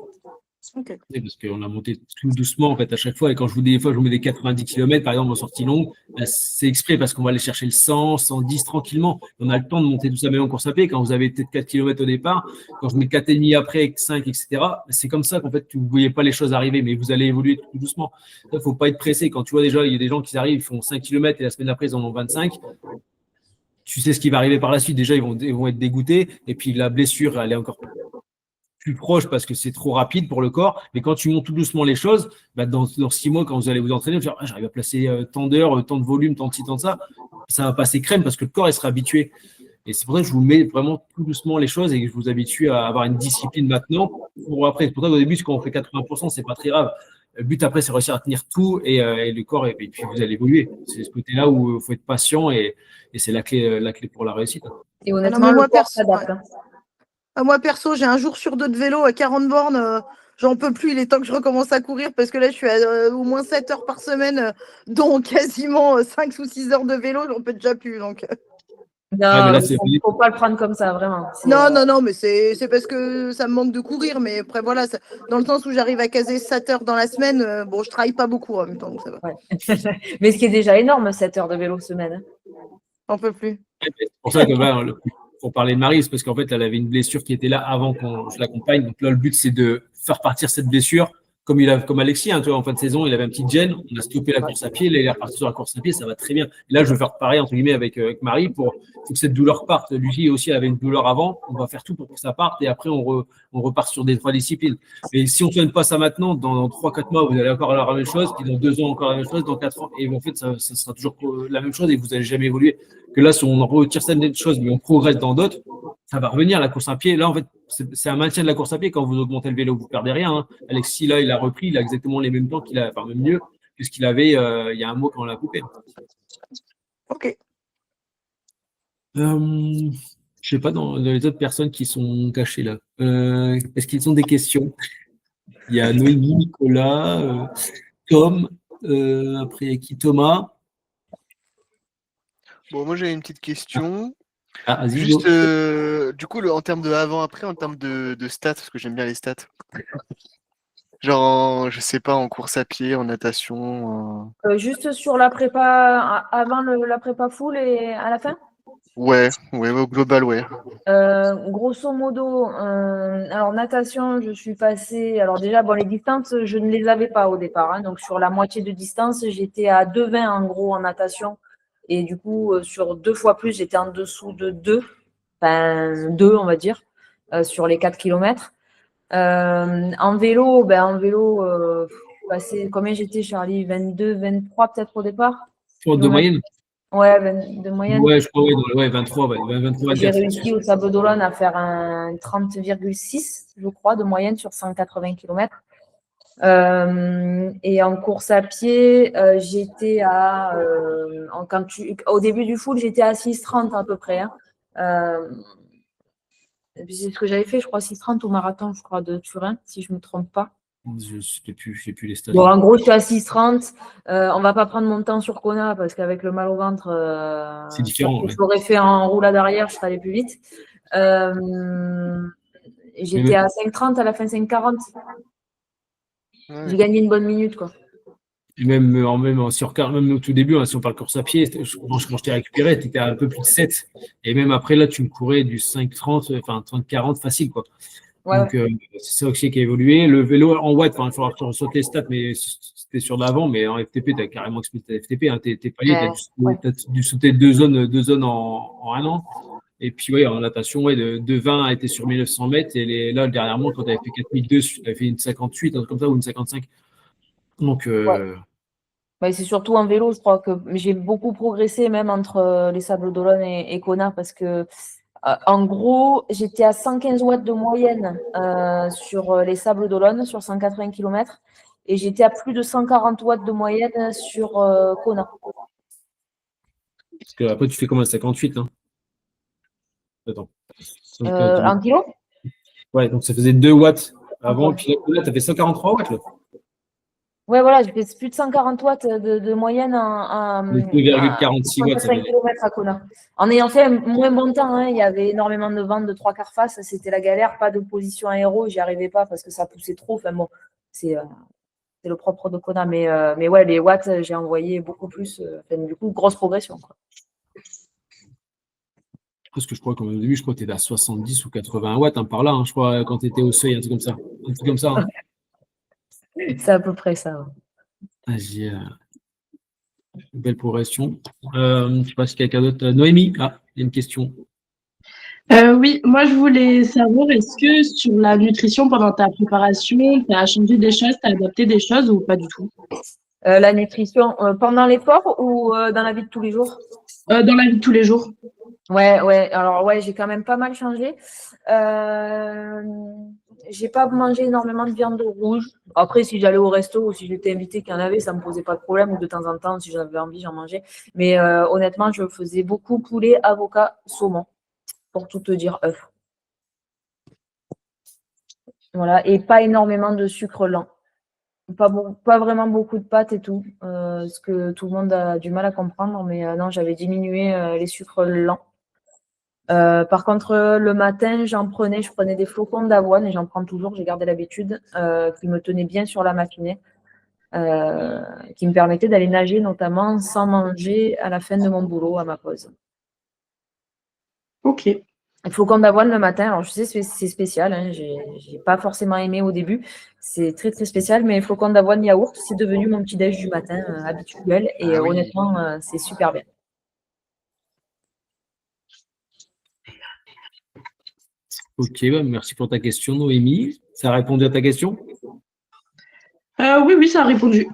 Okay. Parce qu'on a monté tout doucement en fait à chaque fois. Et quand je vous dis des fois, je vous mets des 90 km, par exemple, en sortie longue, c'est exprès parce qu'on va aller chercher le 100, 110 tranquillement. On a le temps de monter tout ça, même en course à pied. Quand vous avez peut-être 4 km au départ, quand je mets 4,5 après, 5, etc., c'est comme ça qu'en fait, vous ne voyez pas les choses arriver, mais vous allez évoluer tout doucement. Il ne faut pas être pressé. Quand tu vois déjà, il y a des gens qui arrivent, ils font 5 km et la semaine après, ils en ont 25. Tu sais ce qui va arriver par la suite. Déjà, ils vont être dégoûtés. Et puis, la blessure, elle est encore plus proche parce que c'est trop rapide pour le corps. Mais quand tu montes tout doucement les choses, bah dans 6 mois, quand vous allez vous entraîner, vous allez dire, j'arrive à placer tant d'heures, tant de volume, tant de ci, tant de ça. Ça va passer crème parce que le corps, il sera habitué. Et c'est pour ça que je vous mets vraiment tout doucement les choses et que je vous habitue à avoir une discipline maintenant. Pour après, c'est pour ça qu'au début, quand on fait 80%, c'est pas très grave. Le but après, c'est réussir à tenir tout et le corps, et puis vous allez évoluer. C'est ce côté-là où il faut être patient et c'est la clé pour la réussite. Et honnêtement, le corps s'adapte. Moi, perso, j'ai un jour sur 2 de vélo à 40 bornes. J'en peux plus. Il est temps que je recommence à courir parce que là, je suis à au moins 7 heures par semaine, dont quasiment 5 ou 6 heures de vélo. J'en peux déjà plus. Donc. Non, il ne faut pas le prendre comme ça, vraiment. Non, mais c'est parce que ça me manque de courir. Mais après, voilà, dans le sens où j'arrive à caser 7 heures dans la semaine, bon, je travaille pas beaucoup en même temps. Donc ça va. Ouais. Mais ce qui est déjà énorme, 7 heures de vélo semaine. J'en peux plus. C'est pour ça que pour parler de Marie, c'est parce qu'en fait, elle avait une blessure qui était là avant que je l'accompagne. Donc là, le but, c'est de faire partir cette blessure comme Alexis, hein, tu vois, en fin de saison, il avait un petit gène, on a stoppé la course à pied, là, il est reparti sur la course à pied, ça va très bien. Et là, je veux faire pareil, entre guillemets, avec Marie pour que cette douleur parte. Lui aussi, il avait une douleur avant, on va faire tout pour que ça parte et après, on repart sur des 3 disciplines. Et si on ne soigne pas ça maintenant, dans 3-4 mois, vous allez encore avoir la même chose, puis dans 2 ans, encore la même chose, dans 4 ans, et en fait, ça sera toujours la même chose et vous n'allez jamais évoluer. Que là, si on retire certaines choses, mais on progresse dans d'autres, ça va revenir, la course à pied. Là, en fait, c'est un maintien de la course à pied. Quand vous augmentez le vélo, vous ne perdez rien. Hein. Alexis, là, il a repris, il a exactement les mêmes temps qu'il a, enfin même mieux que ce qu'il avait il y a un mois quand on l'a coupé. Ok. Je ne sais pas, dans les autres personnes qui sont cachées là, est-ce qu'ils ont des questions? Il y a Noémie, Nicolas, Tom, après qui Thomas. Bon, moi j'avais une petite question. Ah, vas-y. Juste, du coup, en termes de avant-après, en termes de stats, parce que j'aime bien les stats. Genre, je sais pas, en course à pied, en natation. Juste sur la prépa, avant la prépa full et à la fin? Ouais, au global, ouais. Grosso modo, alors natation, je suis passée. Alors déjà, bon, les distances, je ne les avais pas au départ. Hein, donc sur la moitié de distance, j'étais à 2,20 en gros en natation. Et du coup, sur 2 fois plus, j'étais en dessous de 2. Enfin, 2, on va dire. sur les 4 km. En vélo, combien j'étais, Charlie? 22, 23 peut-être au départ? De moyenne? Ouais, de moyenne. Ouais, je crois, ouais, 23, 23, J'ai 24. réussi au Sable d'Olonne à faire un 30,6, je crois, de moyenne sur 180 km. Et en course à pied, j'étais au début du full, j'étais à 6,30 à peu près. C'est ce que j'avais fait, je crois, 6,30 au marathon, je crois, de Turin, si je ne me trompe pas. Je ne sais plus les stats. Bon, en gros, je suis à 6,30. On ne va pas prendre mon temps sur Kona parce qu'avec le mal au ventre, c'est différent. Je l'aurais fait en roulade arrière, je serais allé plus vite. J'étais à 5,30 à la fin 5,40. Ouais. J'ai gagné une bonne minute, quoi. Et même au tout début, si on parle course à pied, quand je t'ai récupéré, tu étais à un peu plus de 7. Et même après, là, tu me courais du 5,30, enfin 30-40 facile, quoi. Ouais, donc, c'est ça aussi qui a évolué. Le vélo en watts, il faudra que je ressorte les stats, mais c'était sur l'avant, mais en FTP, tu as carrément expliqué ta FTP. Hein, t'es palier, tu as dû sauter deux zones en un an. Et puis, ouais, en natation, ouais, de 20 a été sur 1900 mètres. Et là, dernièrement, quand tu avais fait 4002, tu avais fait une 58, un truc comme ça, ou une 55. Donc, c'est surtout en vélo, je crois que j'ai beaucoup progressé, même entre les Sables d'Olonne et Kona, parce que, en gros, j'étais à 115 watts de moyenne sur les Sables d'Olonne, sur 180 km, et j'étais à plus de 140 watts de moyenne sur Kona. Parce que après, tu fais comme un 58, hein. Attends. En kilo? Ouais, donc ça faisait 2 watts avant, okay. Puis là, tu as fait 143 watts. Là. Ouais, voilà, j'ai fait plus de 140 watts de moyenne en 2,46 watts. 5 km à Kona. En ayant fait un moins bon temps, hein, il y avait énormément de vent de 3/4 face, c'était la galère, pas de position aéro, j'y arrivais pas parce que ça poussait trop. Enfin bon, c'est le propre de Kona, mais ouais, les watts, j'ai envoyé beaucoup plus. Du coup, grosse progression, quoi. Parce que je crois qu'au début, je crois que tu étais à 70 ou 80 watts, hein, par là, hein, je crois, quand tu étais au seuil, un truc comme ça. Un truc comme ça. Hein. C'est à peu près ça. Ouais. J'ai une belle progression. Je ne sais pas si quelqu'un d'autre. Noémie, il y a une question. Oui, moi je voulais savoir, est-ce que sur la nutrition pendant ta préparation, tu as changé des choses, tu as adapté des choses ou pas du tout? La nutrition pendant l'effort ou dans la vie de tous les jours? Dans la vie de tous les jours. Ouais. Alors ouais, j'ai quand même pas mal changé. J'ai pas mangé énormément de viande rouge. Après, si j'allais au resto ou si j'étais invitée qu'il y en avait, ça me posait pas de problème. Ou de temps en temps, si j'avais envie, j'en mangeais. Mais honnêtement, je faisais beaucoup poulet, avocat, saumon. Pour tout te dire, œufs. Voilà. Et pas énormément de sucre lent. Pas vraiment beaucoup de pâtes et tout. Ce que tout le monde a du mal à comprendre. Mais non, j'avais diminué les sucres lents. Par contre, le matin, je prenais des flocons d'avoine et j'en prends toujours, j'ai gardé l'habitude, qui me tenaient bien sur la matinée, qui me permettaient d'aller nager notamment sans manger à la fin de mon boulot, à ma pause. Ok. Les flocons d'avoine le matin, alors je sais c'est spécial, hein, j'ai pas forcément aimé au début, c'est très très spécial, mais les flocons d'avoine yaourt, c'est devenu mon petit déj du matin habituel et honnêtement, c'est super bien. Ok, merci pour ta question, Noémie. Ça a répondu à ta question? Oui, ça a répondu.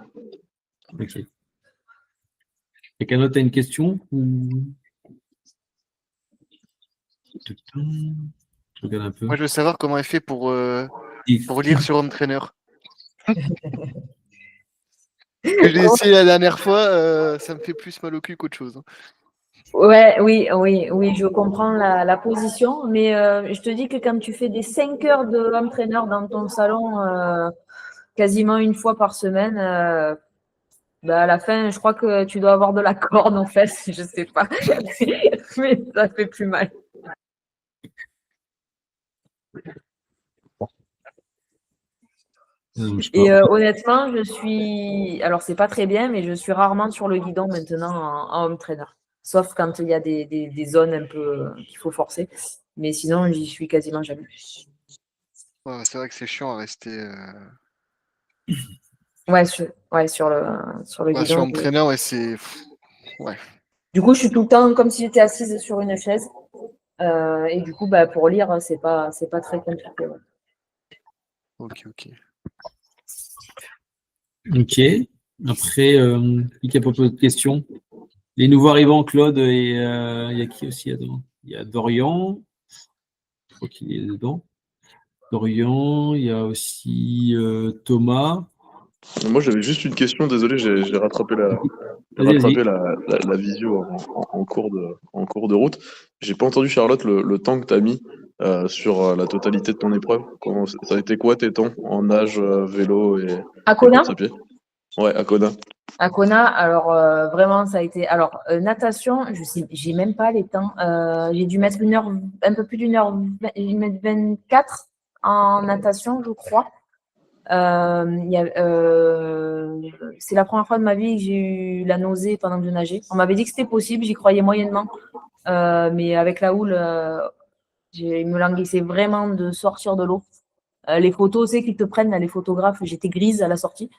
Ok. Quelqu'un d'autre a une question? Je regarde un peu. Moi, je veux savoir comment elle fait pour lire sur Home Trainer. Que j'ai essayé la dernière fois, ça me fait plus mal au cul qu'autre chose. Oui, je comprends la position, mais je te dis que quand tu fais des 5 heures de home trainer dans ton salon, quasiment une fois par semaine, à la fin, je crois que tu dois avoir de la corde en fait, je sais pas, mais ça fait plus mal. Et honnêtement, alors c'est pas très bien, mais je suis rarement sur le guidon maintenant en home trainer. Sauf quand il y a des zones un peu qu'il faut forcer. Mais sinon, j'y suis quasiment jamais. Ouais, c'est vrai que c'est chiant à rester. Ouais, sur le guidon. Sur Home Trainer, ouais, c'est. Ouais. Du coup, je suis tout le temps comme si j'étais assise sur une chaise. Et du coup, bah, pour lire, c'est pas très compliqué. Ouais. Ok, ok. Ok. Après, qui a pas posé de questions? Les nouveaux arrivants, Claude, et il y a qui aussi dedans? Il y a Dorian. Je crois qu'il est dedans. Dorian, il y a aussi Thomas. Moi, j'avais juste une question, désolé, j'ai rattrapé Vas-y. la visio en cours de route. J'ai pas entendu, Charlotte, le temps que tu as mis sur la totalité de ton épreuve. Ça a été quoi tes temps en nage, vélo et À Kona? course à pied? Ouais, à Kona. À Kona, alors vraiment, ça a été. Alors, natation, je sais, j'ai même pas les temps. J'ai dû mettre un peu plus d'une heure, 24 en natation, je crois. C'est la première fois de ma vie que j'ai eu la nausée pendant que je nageais. On m'avait dit que c'était possible, j'y croyais moyennement. Mais avec la houle, il me languissait vraiment de sortir de l'eau. Les photos, c'est qu'ils te prennent, là, les photographes, j'étais grise à la sortie.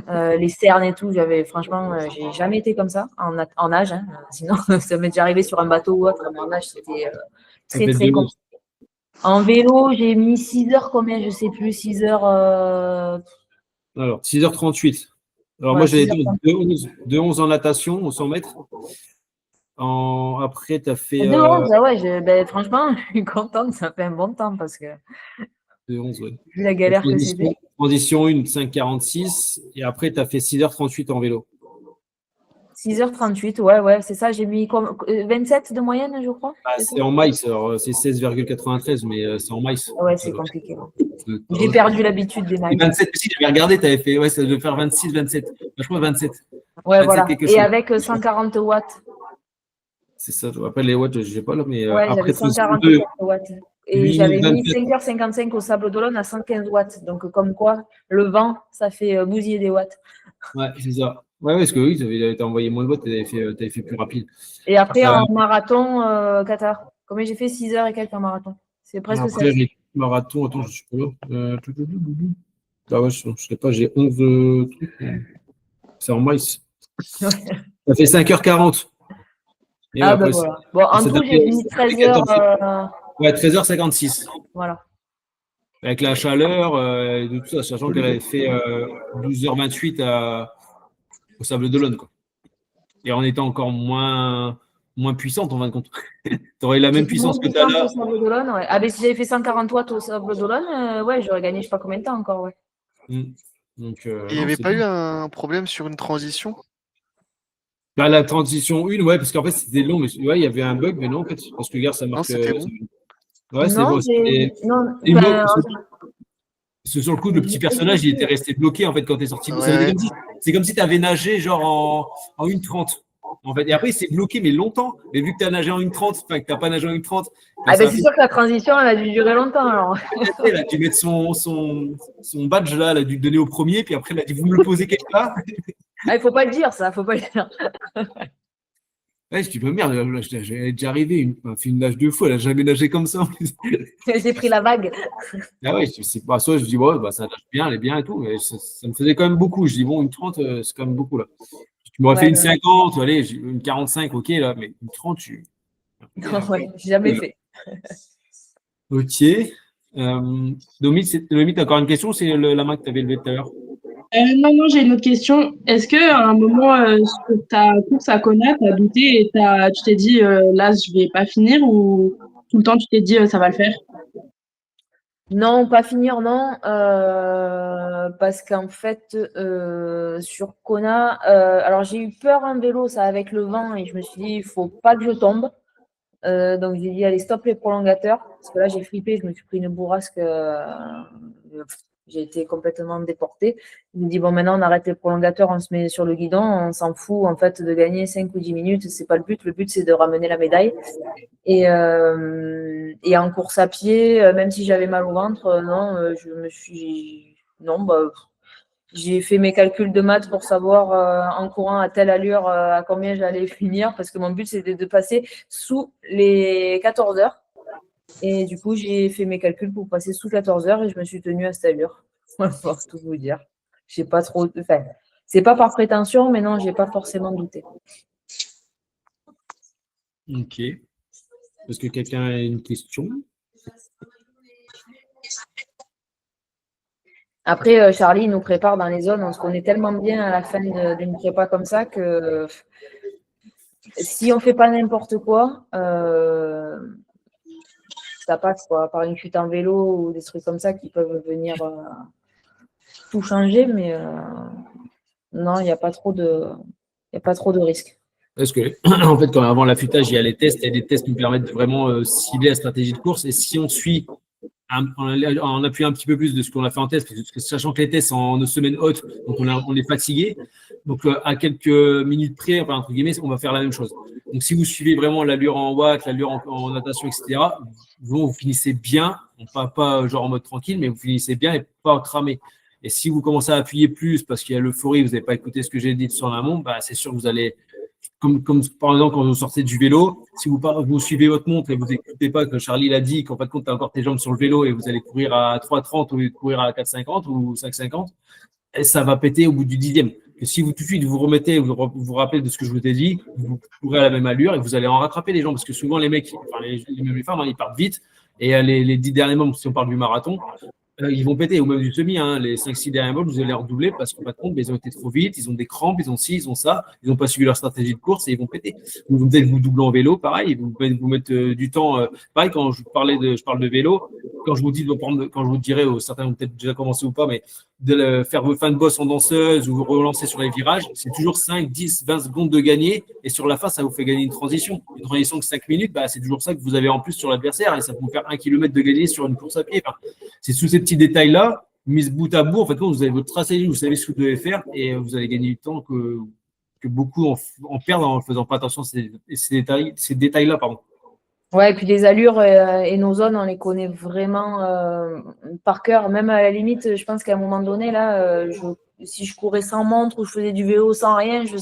Les cernes et tout, franchement, j'ai jamais été comme ça en nage. Hein. Sinon, ça m'est déjà arrivé sur un bateau ou autre, mais en nage, c'était très compliqué. En vélo, j'ai mis 6 heures, combien, je sais plus, 6 heures. Alors, 6h38. Alors, moi, j'ai été de 11 en natation, au 100 mètres. Après, tu as fait. De 11, ouais, franchement, je suis contente, ça fait un bon temps parce que. De 11, ouais. Vu la galère que c'était. Transition 1, 5h46. Et après, tu as fait 6h38 en vélo. 6h38, ouais, c'est ça. J'ai mis 27 de moyenne, je crois. C'est en miles, alors c'est 16,93, mais c'est en miles. Ouais, c'est compliqué. J'ai perdu l'habitude des miles. 27 aussi, j'avais regardé, tu avais fait, ouais, ça devait faire 26, 27. Je crois 27. Ouais, 27 voilà. Et chose. Avec 140 watts. C'est ça, après les watts, je n'ai pas là, mais ouais, après 140 watts. Et j'avais mis 5h55 au Sable d'Olonne à 115 watts. Donc, comme quoi, le vent, ça fait bousiller des watts. Ouais, c'est ça. Ouais, parce que oui, tu avais envoyé moins de watts, tu avais fait plus rapide. Et après, en marathon, Qatar. Combien j'ai fait 6 heures et quelques en marathon. C'est presque ça. Après, marathon, attends, je suis pas là. Ah ouais, je sais pas, j'ai 11 trucs. C'est en miles. Ça fait 5h40. Et bah voilà. Bon, en tout, j'ai mis 13h. Ouais, 13h56. Voilà. Avec la chaleur, de tout ça, sachant qu'elle avait fait 12h28 au Sable d'Olonne, quoi. Et en étant encore moins puissante, en fin de compte. Tu aurais la même puissance que tu as là. Au Sable d'Olonne, ouais. Ah, mais si j'avais fait 140 watts au Sable d'Olonne, ouais, j'aurais gagné je sais pas combien de temps encore, ouais. Donc, il n'y avait pas eu un problème sur une transition? Bah, la transition 1, ouais, parce qu'en fait, c'était long, mais ouais, il y avait un bug, mais non, en fait, parce que regarde, ça marque. Non, c'était bon. Ouais, c'est bon. Sur le coup, le petit personnage, il était resté bloqué, en fait, quand tu es sorti. Ouais. C'est comme si tu avais nagé, genre, en 1:30. En fait. Et après, il s'est bloqué, mais longtemps. Mais vu que tu as nagé en 1:30, enfin, que tu n'as pas nagé en 1:30. Ah, ben, c'est sûr que la transition, elle a dû durer longtemps, alors. Elle a dû mettre son badge, là, elle a dû le donner au premier, puis après, elle a dit, vous me le posez quelque part. Ah, il ne faut pas le dire, ça, il ne faut pas le dire. Ouais, je dis, bah merde, j'ai déjà arrivé, fait une nage 2 fois, elle n'a jamais nagé comme ça. J'ai pris la vague. Ah ouais, soit je dis, ouais, bah, ça nage bien, elle est bien et tout, mais ça me faisait quand même beaucoup. Je dis, bon, 1:30, c'est quand même beaucoup, là. Tu m'aurais fait une 50, allez, une 45, ok, là, mais une 30, ouais, j'ai jamais fait. Ok. Dominique, t'as encore une question? C'est la main que tu avais levée tout à l'heure. Non, j'ai une autre question. Est-ce qu'à un moment, sur ta course à Kona, tu as douté et tu t'es dit, là, je vais pas finir, ou tout le temps, tu t'es dit, ça va le faire? Non, pas finir, non. Parce qu'en fait, sur Kona, alors j'ai eu peur en vélo, ça, avec le vent, et je me suis dit, il faut pas que je tombe. Donc j'ai dit, allez, stop les prolongateurs. Parce que là, j'ai flippé, je me suis pris une bourrasque. J'ai été complètement déportée. Je me dis, bon, maintenant, on arrête les prolongateurs, on se met sur le guidon, on s'en fout, en fait, de gagner 5 ou 10 minutes. C'est pas le but. Le but, c'est de ramener la médaille. Et en course à pied, même si j'avais mal au ventre, non, j'ai fait mes calculs de maths pour savoir en courant à telle allure à combien j'allais finir, parce que mon but, c'était de passer sous les 14 heures. Et du coup, j'ai fait mes calculs pour passer sous 14 heures et je me suis tenue à cette allure. Pour tout vous dire. J'ai pas trop. Enfin, c'est pas par prétention, mais non, j'ai pas forcément douté. Ok. Est-ce que quelqu'un a une question? Après, Charlie nous prépare dans les zones, on se connaît tellement bien à la fin d'une prépa comme ça que si on ne fait pas n'importe quoi, ça passe, quoi, par une chute en vélo ou des trucs comme ça qui peuvent venir tout changer, mais non, il n'y a pas trop de risques. Parce que, en fait, quand avant l'affûtage, il y a les tests, et les tests nous permettent de vraiment cibler la stratégie de course. Et si on suit en appuyant un petit peu plus de ce qu'on a fait en test, parce que sachant que les tests sont en semaine haute, donc on est fatigué. Donc, à quelques minutes près, enfin, entre guillemets, on va faire la même chose. Donc, si vous suivez vraiment l'allure en watt, l'allure en natation, etc., vous finissez bien, pas genre en mode tranquille, mais vous finissez bien et pas cramé. Et si vous commencez à appuyer plus parce qu'il y a l'euphorie, vous n'avez pas écouté ce que j'ai dit sur l'amont, bah, c'est sûr que vous allez, comme par exemple quand vous sortez du vélo, si vous suivez votre montre et vous n'écoutez pas que Charlie l'a dit, qu'en fin de compte, tu as encore tes jambes sur le vélo et vous allez courir à 3,30 au lieu de courir à 4,50 ou 5,50, et ça va péter au bout du 10e. Et si vous tout de suite vous remettez, vous rappelez de ce que je vous ai dit, vous courez à la même allure et vous allez en rattraper les gens, parce que souvent les mecs, enfin les femmes, hein, ils partent vite, et les 10 derniers membres, si on parle du marathon, ils vont péter, ou même du semi, hein, les 5-6 derniers mots, vous allez les redoubler parce qu'en fin de compte, ils ont été trop vite, ils ont des crampes, ils ont ci, ils ont ça, ils n'ont pas suivi leur stratégie de course et ils vont péter. Vous peut-être vous doublez en vélo, pareil, vous mettez du temps. Pareil, quand je parle de vélo, quand je vous dis, quand je vous dirais, certains ont peut-être déjà commencé ou pas, mais de faire vos fins de boss en danseuse ou vous relancer sur les virages, c'est toujours 5, 10, 20 secondes de gagner et sur la fin, ça vous fait gagner une transition. Une transition de 5 minutes, bah, c'est toujours ça que vous avez en plus sur l'adversaire et ça peut vous faire 1 kilomètre de gagner sur une course à pied. Enfin, c'est tous ces petits détails-là, mis bout à bout, en fait, vous avez votre stratégie, vous savez ce que vous devez faire et vous allez gagner du temps que beaucoup en perdent en ne faisant pas attention à ces détails-là. Pardon. Ouais, et puis les allures et nos zones, on les connaît vraiment par cœur. Même à la limite, je pense qu'à un moment donné, là, si je courais sans montre ou je faisais du vélo sans rien, je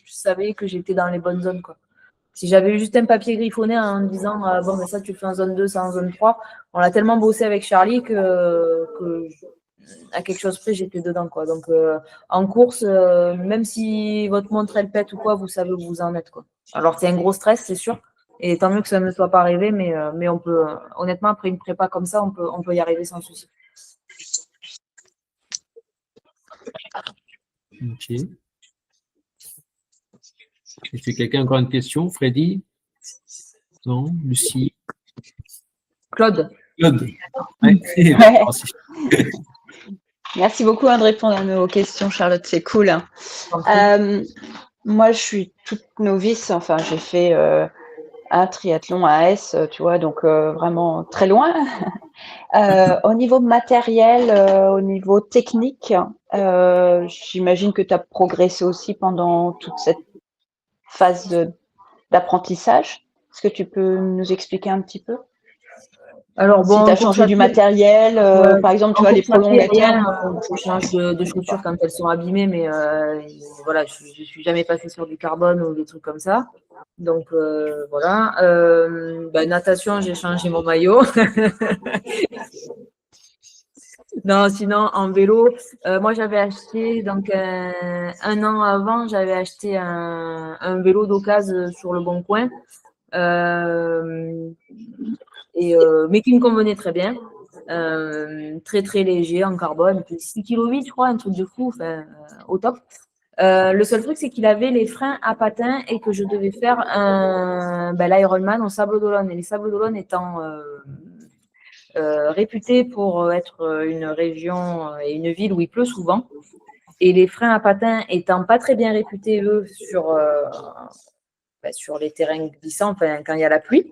savais que j'étais dans les bonnes zones, quoi. Si j'avais eu juste un papier griffonné en me disant bon, mais ça, tu le fais en zone 2, ça en zone 3, on a tellement bossé avec Charlie que à quelque chose près, j'étais dedans, quoi. Donc, en course, même si votre montre, elle pète ou quoi, vous savez où vous en êtes, quoi. Alors, c'est un gros stress, c'est sûr. Et tant mieux que ça ne me soit pas arrivé, mais on peut, honnêtement, après une prépa comme ça, on peut y arriver sans souci. Ok. Est-ce que quelqu'un a encore une question? Freddy? Non? Lucie? Claude? Ouais. Merci beaucoup de répondre à nos questions, Charlotte, c'est cool. Moi, je suis toute novice, enfin, j'ai fait un triathlon à AS, tu vois, donc vraiment très loin. Au niveau matériel, au niveau technique, j'imagine que tu as progressé aussi pendant toute cette phase d'apprentissage. Est-ce que tu peux nous expliquer un petit peu? Alors, bon, si tu as changé du matériel, par exemple, tu vois, les prolongateurs. Je change de chaussures quand elles sont abîmées, mais voilà, je ne suis jamais passée sur du carbone ou des trucs comme ça. Donc, voilà. Natation, j'ai changé mon maillot. Non, sinon, en vélo, moi, j'avais acheté, donc, un an avant, j'avais acheté un vélo d'occasion sur le Bon Coin. Mais qui me convenait très bien, très très léger en carbone, 6,8 kg, je crois, un truc de fou, au top. Le seul truc, c'est qu'il avait les freins à patins et que je devais faire l'Ironman au Sables d'Olonne. Et les Sables d'Olonne étant réputés pour être une région et une ville où il pleut souvent, et les freins à patins étant pas très bien réputés, eux, sur les terrains glissants, quand il y a la pluie.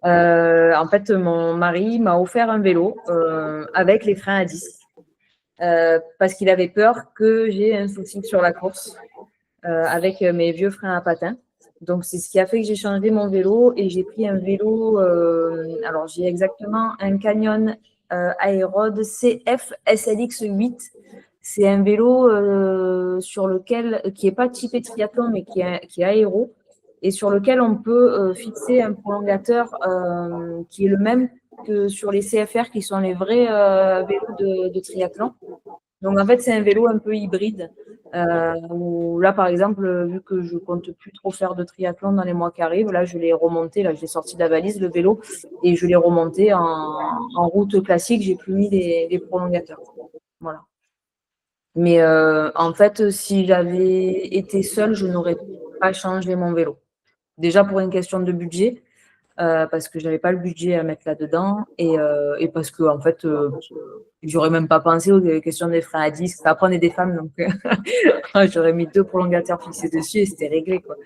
En fait, mon mari m'a offert un vélo avec les freins à disque parce qu'il avait peur que j'ai un souci sur la course avec mes vieux freins à patins. Donc, c'est ce qui a fait que j'ai changé mon vélo et j'ai pris un vélo. Alors, j'ai exactement un Canyon Aerode CF SLX 8. C'est un vélo qui n'est pas typé triathlon, mais qui est aéro, et sur lequel on peut fixer un prolongateur qui est le même que sur les CFR, qui sont les vrais vélos de triathlon. Donc, en fait, c'est un vélo un peu hybride Où là, par exemple, vu que je compte plus trop faire de triathlon dans les mois qui arrivent, là, je l'ai remonté, là, je l'ai sorti de la valise, le vélo, et je l'ai remonté en route classique. J'ai plus mis les prolongateurs. Voilà. Mais en fait, si j'avais été seule, je n'aurais pas changé mon vélo. Déjà pour une question de budget, parce que je n'avais pas le budget à mettre là-dedans, et parce que en fait, j'aurais même pas pensé aux questions des freins à disque. Après, on est des femmes, donc j'aurais mis 2 prolongateurs fixés dessus et c'était réglé, quoi.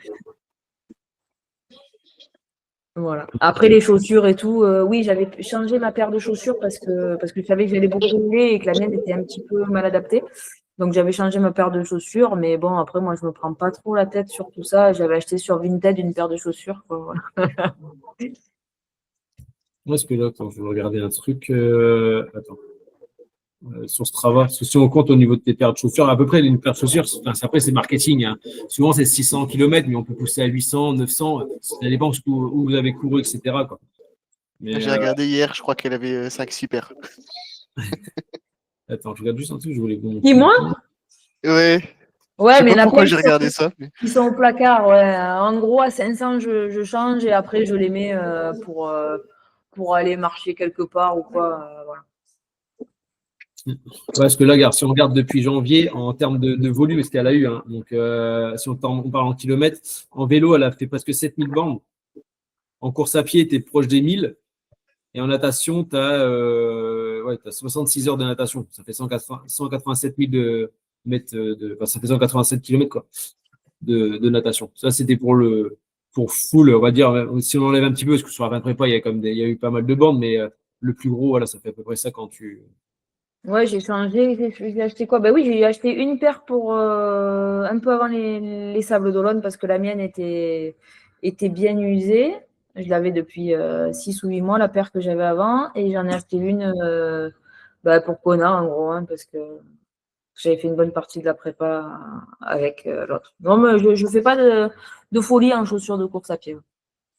Voilà. Après les chaussures et tout, oui, j'avais changé ma paire de chaussures parce que je savais que j'allais beaucoup rouler et que la mienne était un petit peu mal adaptée. Donc j'avais changé ma paire de chaussures, mais bon, après moi je me prends pas trop la tête sur tout ça. J'avais acheté sur Vinted une paire de chaussures, quoi, voilà. Moi, ce que là, quand je vais regarder un truc, attends. Sur Strava, parce que si on compte au niveau de tes paires de chaussures, à peu près une paire de chaussures, après c'est marketing, hein. Souvent c'est 600 km, mais on peut pousser à 800, 900, ça dépend où vous avez couru, etc., quoi. J'ai regardé hier, je crois qu'elle avait 5 paires. Attends, je regarde juste un truc, je voulais vous montrer. Dis-moi. Ouais. Ouais, Je sais mais pas pourquoi j'ai regardé ça. Ils sont au placard, ouais. En gros, à 500, je change et après je les mets pour aller marcher quelque part ou quoi, voilà. Parce que là, regarde, si on regarde depuis janvier, en termes de volume, ce qu'elle a eu, hein, donc si on parle en kilomètres, en vélo, elle a fait presque 7000 bornes. En course à pied, tu es proche des 1000. Et en natation, tu as 66 heures de natation. Ça fait 187 000 mètres ça fait 187 km, quoi, de natation. Ça, c'était pour full, on va dire, si on enlève un petit peu, parce que sur la fin de prépa, il y a eu pas mal de bornes, mais le plus gros, voilà, ça fait à peu près ça quand tu. Ouais, j'ai changé. J'ai acheté quoi? Ben oui, j'ai acheté une paire pour un peu avant les Sables d'Olonne parce que la mienne était bien usée. Je l'avais depuis 6 ou 8 mois, la paire que j'avais avant. Et j'en ai acheté une pour Kona, en gros, hein, parce que j'avais fait une bonne partie de la prépa avec l'autre. Non, mais je ne fais pas de folie en chaussures de course à pied.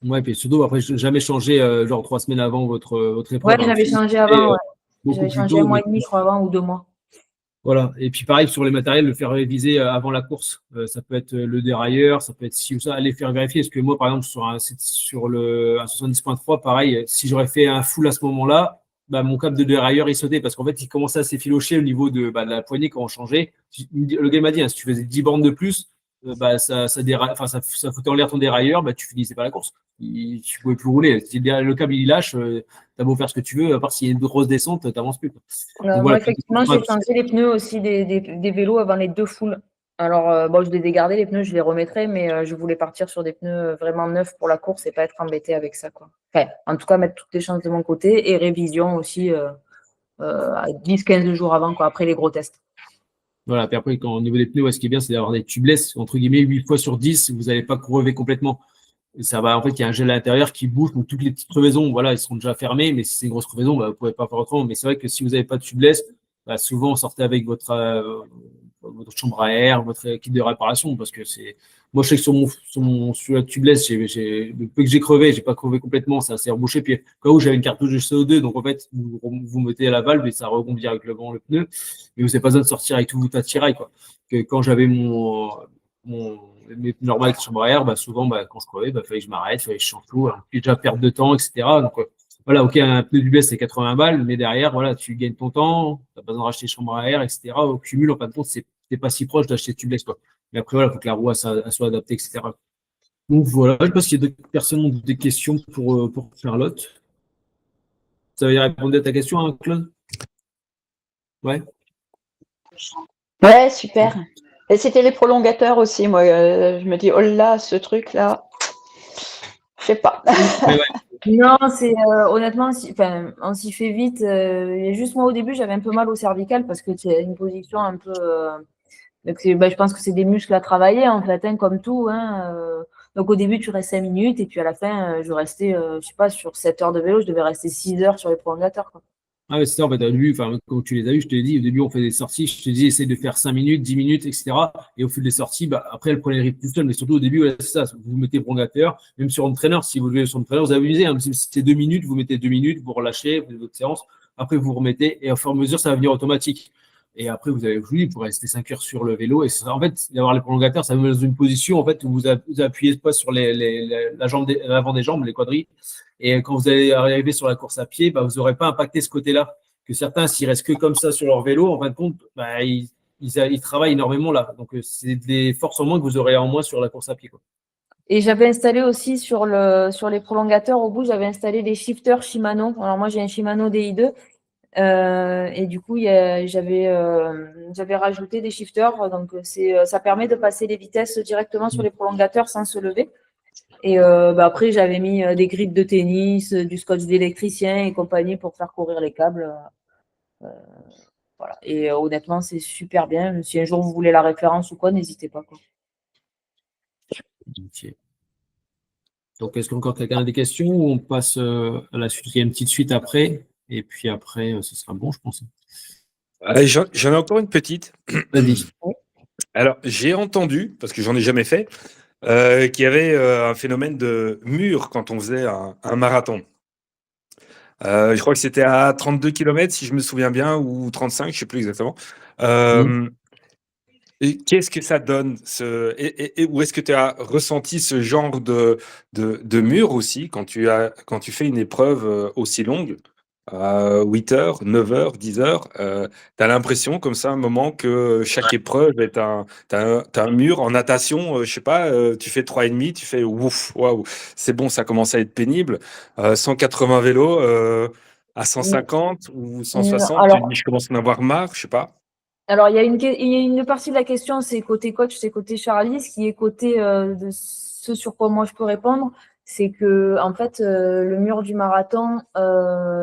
Ouais, puis surtout, après, jamais changé genre 3 semaines avant votre épreuve. Ouais, j'avais changé avant. Ouais. J'avais changé un mois et demi, je crois, avant, ou 2 mois. Voilà. Et puis, pareil, sur les matériels, le faire réviser avant la course. Ça peut être le dérailleur, ça peut être ci ou ça. Allez faire vérifier. Parce que moi, par exemple, sur le 70.3, pareil, si j'aurais fait un full à ce moment-là, mon câble de dérailleur, il sautait parce qu'en fait, il commençait à s'effilocher au niveau de la poignée quand on changeait. Le gars m'a dit, hein, si tu faisais 10 bornes de plus, ça foutait en l'air ton dérailleur, tu finissais pas la course. Tu ne pouvais plus rouler. Si le câble il lâche, tu as beau faire ce que tu veux, à part s'il y a une grosse descente, tu n'avances plus. Moi, effectivement, j'ai changé les pneus aussi des vélos avant les 2 foules. Alors, je les ai gardés, les pneus, je les remettrai, mais je voulais partir sur des pneus vraiment neufs pour la course et pas être embêté avec ça, quoi. Enfin, en tout cas, mettre toutes les chances de mon côté et révision aussi à 10-15 jours avant, quoi, après les gros tests. Voilà, puis après, au niveau des pneus, ce qui est bien, c'est d'avoir des tubeless, entre guillemets, 8 fois sur 10, vous n'allez pas crever complètement. Et ça va, en fait, il y a un gel à l'intérieur qui bouge, donc toutes les petites crevaisons, voilà, elles sont déjà fermées, mais si c'est une grosse crevaison, vous ne pouvez pas faire autrement. Mais c'est vrai que si vous n'avez pas de tubeless, souvent, sortez avec votre chambre à air, votre kit de réparation, parce que moi, je sais que sur la tubeless, le peu que j'ai crevé, j'ai pas crevé complètement, ça s'est rebouché. Puis, quand j'avais une cartouche de CO2, donc en fait, vous mettez à la valve et ça rebondit avec le vent, le pneu, mais vous n'avez pas besoin de sortir avec tout votre attirail, quoi. Que quand j'avais mes pneus normaux avec chambre à air, souvent, quand je crevais, fallait que je m'arrête, fallait que je change tout, puis déjà perte de temps, etc. Donc, voilà, ok, un pneu tubeless, c'est 80 balles, mais derrière, voilà, tu gagnes ton temps, tu n'as pas besoin de racheter chambre à air, etc. Au cumul, en fin de compte, c'est pas si proche d'acheter tubeless, quoi. Mais après, voilà, il faut que la roue soit adaptée, etc. Donc voilà, je ne sais pas s'il y a d'autres personnes ont des questions pour Charlotte. Ça veut dire répondre à ta question, hein, Claude? Ouais. Ouais, super. Et c'était les prolongateurs aussi, moi. Je me dis, oh là, ce truc-là, je sais pas. Non, c'est honnêtement, on s'y fait vite. Et juste moi, au début, j'avais un peu mal au cervical parce que c'est une position un peu. Je pense que c'est des muscles à travailler, en fait, hein, comme tout. Hein, donc, au début, tu restes 5 minutes et puis à la fin, je restais, je sais pas, sur 7 heures de vélo, je devais rester 6 heures sur les prolongateurs, quoi. Ah ouais, c'est ça, en fait, au début, quand tu les as eu, je te l'ai dit, au début, on fait des sorties, je te dis, essaye de faire 5 minutes, 10 minutes, etc. Et au fil des sorties, après, elle prenait le rythme tout seul, mais surtout au début, c'est ça, vous mettez prolongateur, même sur entraîneur, si vous jouez sur entraîneur, vous amusez, hein, si c'est 2 minutes, vous mettez 2 minutes, vous relâchez, vous faites votre séance, après, vous remettez, et au fur et à mesure, ça va venir automatique. Et après, vous pourrez rester 5 heures sur le vélo. Et en fait, d'avoir les prolongateurs, ça vous met dans une position en fait, où vous appuyez pas sur l'avant des jambes, les quadrilles. Et quand vous allez arriver sur la course à pied, bah, vous n'aurez pas impacté ce côté-là. Que certains, s'ils restent que comme ça sur leur vélo, en fin de compte, bah, ils travaillent énormément là. Donc, c'est des forces en moins que vous aurez en moins sur la course à pied, quoi. Et j'avais installé aussi sur les prolongateurs au bout, j'avais installé des shifters Shimano. Alors moi, j'ai un Shimano DI2. Et du coup, j'avais rajouté des shifters. Donc, ça permet de passer les vitesses directement sur les prolongateurs sans se lever. Et après, j'avais mis des grippes de tennis, du scotch d'électricien et compagnie pour faire courir les câbles. Voilà. Et honnêtement, c'est super bien. Si un jour vous voulez la référence ou quoi, n'hésitez pas, quoi. Okay. Donc, est-ce qu'encore quelqu'un a des questions ou on passe à la suite? Il y a une petite suite après. Et puis après, ce sera bon, je pense. J'en ai encore une petite. Vas-y. Alors, j'ai entendu, parce que j'en ai jamais fait, qu'il y avait un phénomène de mur quand on faisait un marathon. Je crois que c'était à 32 km, si je me souviens bien, ou 35, je ne sais plus exactement. Et qu'est-ce que ça donne et où est-ce que tu as ressenti ce genre de mur aussi quand tu fais une épreuve aussi longue, 8 heures, 9 heures, 10 heures, tu as l'impression comme ça, un moment, que chaque épreuve est t'as un mur en natation, je sais pas, tu fais 3,5, tu fais ouf, waouh, c'est bon, ça commence à être pénible. 180 vélos à 150 ou 160, tu Alors, dis je commence à en avoir marre, je sais pas. Alors, il y a une partie de la question, c'est côté coach, c'est côté Charlie. Ce qui est côté de ce sur quoi moi je peux répondre, c'est que en fait, le mur du marathon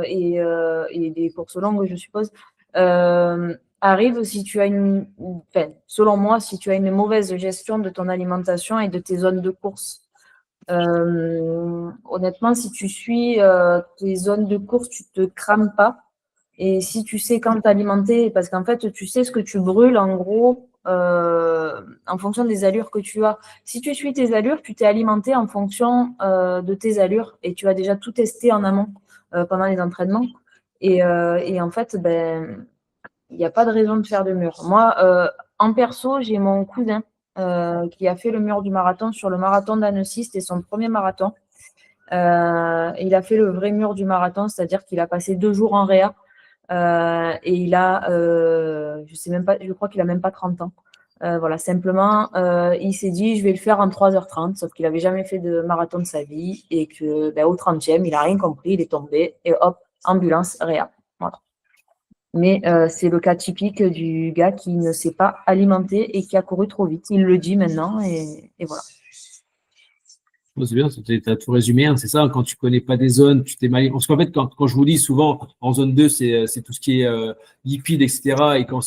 et des courses longues, je suppose, arrive si tu as selon moi, si tu as une mauvaise gestion de ton alimentation et de tes zones de course. Honnêtement, si tu suis tes zones de course, tu te crames pas. Et si tu sais quand t'alimenter, parce qu'en fait, tu sais ce que tu brûles, en gros, en fonction des allures que tu as. Si tu suis tes allures, tu t'es alimenté en fonction de tes allures et tu as déjà tout testé en amont pendant les entraînements. Et en fait, il n'y a pas de raison de faire de mur. Moi, en perso, j'ai mon cousin qui a fait le mur du marathon sur le marathon d'Annecy. C'était son premier marathon. Il a fait le vrai mur du marathon, c'est-à-dire qu'il a passé 2 jours en réa. Et il a, je sais même pas, je crois qu'il a même pas 30 ans. Voilà, simplement, il s'est dit, je vais le faire en 3h30, sauf qu'il avait jamais fait de marathon de sa vie et que, au 30e, il a rien compris, il est tombé et hop, ambulance, réa. Voilà. Mais c'est le cas typique du gars qui ne s'est pas alimenté et qui a couru trop vite. Il le dit maintenant et voilà. C'est bien, tu as tout résumé, hein, c'est ça, quand tu connais pas des zones, tu t'es mal. Parce qu'en fait, quand je vous dis souvent, en zone 2, c'est tout ce qui est lipide, etc. Et quand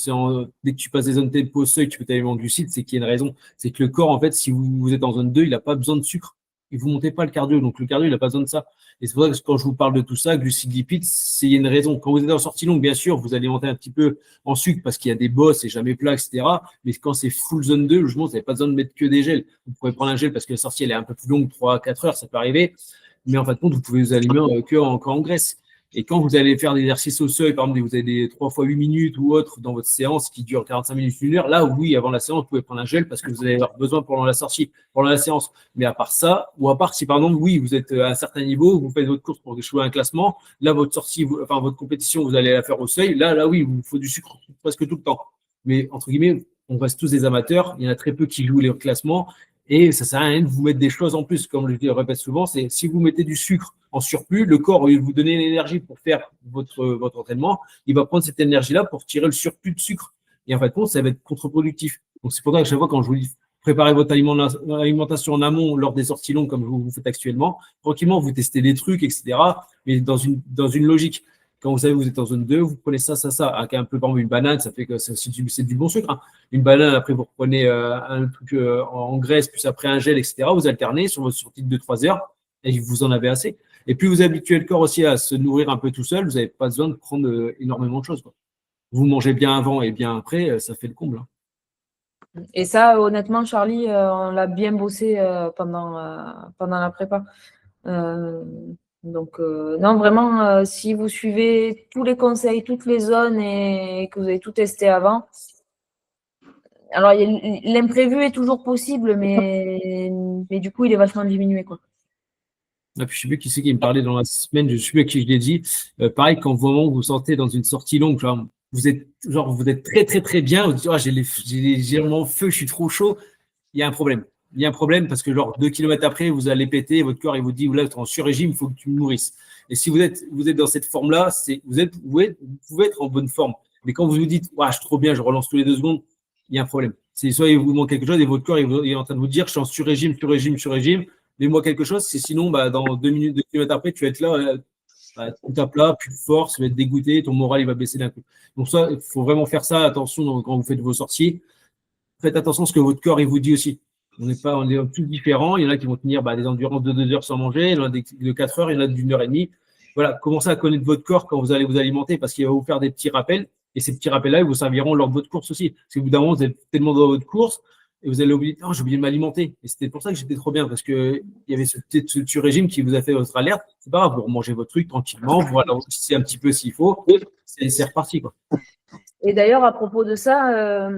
dès que tu passes des zones tempo seuil, tu peux t'alimenter en glucides, c'est qu'il y a une raison. C'est que le corps, en fait, si vous êtes en zone 2, il n'a pas besoin de sucre. Et vous montez pas le cardio. Donc, le cardio, il n'a pas besoin de ça. Et c'est pour ça que quand je vous parle de tout ça, glucides, lipides, il y a une raison. Quand vous êtes en sortie longue, bien sûr, vous alimentez un petit peu en sucre parce qu'il y a des bosses et jamais plat, etc. Mais quand c'est full zone 2, logiquement, vous n'avez pas besoin de mettre que des gels. Vous pouvez prendre un gel parce que la sortie, elle est un peu plus longue, 3-4 heures, ça peut arriver. Mais en fin de compte, vous pouvez vous alimenter qu'en graisse. Et quand vous allez faire des exercices au seuil, par exemple, vous avez des 3 fois 8 minutes ou autre dans votre séance qui dure 45 minutes, 1 heure, là, oui, avant la séance, vous pouvez prendre un gel parce que vous allez avoir besoin pendant la sortie, pendant la séance. Mais à part ça, ou à part si, par exemple, oui, vous êtes à un certain niveau, vous faites votre course pour jouer un classement, là, votre sortie, votre compétition, vous allez la faire au seuil, là, oui, il vous faut du sucre presque tout le temps. Mais, entre guillemets, on reste tous des amateurs, il y en a très peu qui jouent les classements. Et ça ne sert à rien de vous mettre des choses en plus. Comme je le répète souvent, c'est si vous mettez du sucre en surplus, le corps, au lieu de vous donner l'énergie pour faire votre entraînement, il va prendre cette énergie-là pour tirer le surplus de sucre. Et en fait, ça va être contre-productif. Donc, c'est pour ça que chaque fois, quand je vous dis préparez votre alimentation en amont lors des sorties longues, comme vous faites actuellement, tranquillement, vous testez des trucs, etc. Mais dans une logique. Quand vous savez vous êtes en zone 2, vous prenez ça, avec un peu, par exemple, une banane, ça fait que c'est du bon sucre. Hein. Une banane, après, vous reprenez un truc en graisse, puis après un gel, etc. Vous alternez sur votre sortie de 2-3 heures et vous en avez assez. Et puis, vous habituez le corps aussi à se nourrir un peu tout seul. Vous n'avez pas besoin de prendre énormément de choses, quoi. Vous mangez bien avant et bien après, ça fait le comble. Hein. Et ça, honnêtement, Charlie, on l'a bien bossé pendant la prépa. Donc, non, vraiment, si vous suivez tous les conseils, toutes les zones et que vous avez tout testé avant, alors l'imprévu est toujours possible, mais du coup, il est vachement diminué, quoi. Ah, puis je sais plus qui c'est qui me parlait dans la semaine, je sais plus à qui je l'ai dit. Pareil, quand vraiment vous sentez dans une sortie longue, vous êtes très très très bien, vous dites, ah, j'ai vraiment feu, je suis trop chaud. Il y a un problème. Il y a un problème parce que 2 kilomètres après, vous allez péter, votre corps il vous dit, là, tu es en sur-régime, il faut que tu nourrisses. Et si vous êtes dans cette forme-là, vous pouvez être en bonne forme. Mais quand vous vous dites, je suis trop bien, je relance tous les 2 secondes, il y a un problème. C'est soit il vous manque quelque chose et votre corps il est en train de vous dire, je suis en sur-régime, mets-moi quelque chose, c'est sinon, dans 2 minutes, 2 kilomètres après, tu vas être là, tout à plat, plus de force, tu vas être dégoûté, ton moral il va baisser d'un coup. Donc ça, il faut vraiment faire ça, attention quand vous faites vos sorties. Faites attention à ce que votre corps il vous dit aussi. On est tous différents. Il y en a qui vont tenir des endurances de 2 heures sans manger, il y en a de 4 heures, il y en a d'1 heure et demie. Voilà, commencez à connaître votre corps quand vous allez vous alimenter parce qu'il va vous faire des petits rappels. Et ces petits rappels-là, ils vous serviront lors de votre course aussi. Parce qu'au bout d'un moment, vous êtes tellement dans votre course et vous allez oublier, j'ai oublié de m'alimenter. Et c'était pour ça que j'étais trop bien parce qu'il y avait ce régime qui vous a fait votre alerte. C'est pas grave, vous remangez votre truc tranquillement, vous ralentissez un petit peu s'il faut. C'est reparti, quoi. Et d'ailleurs, à propos de ça,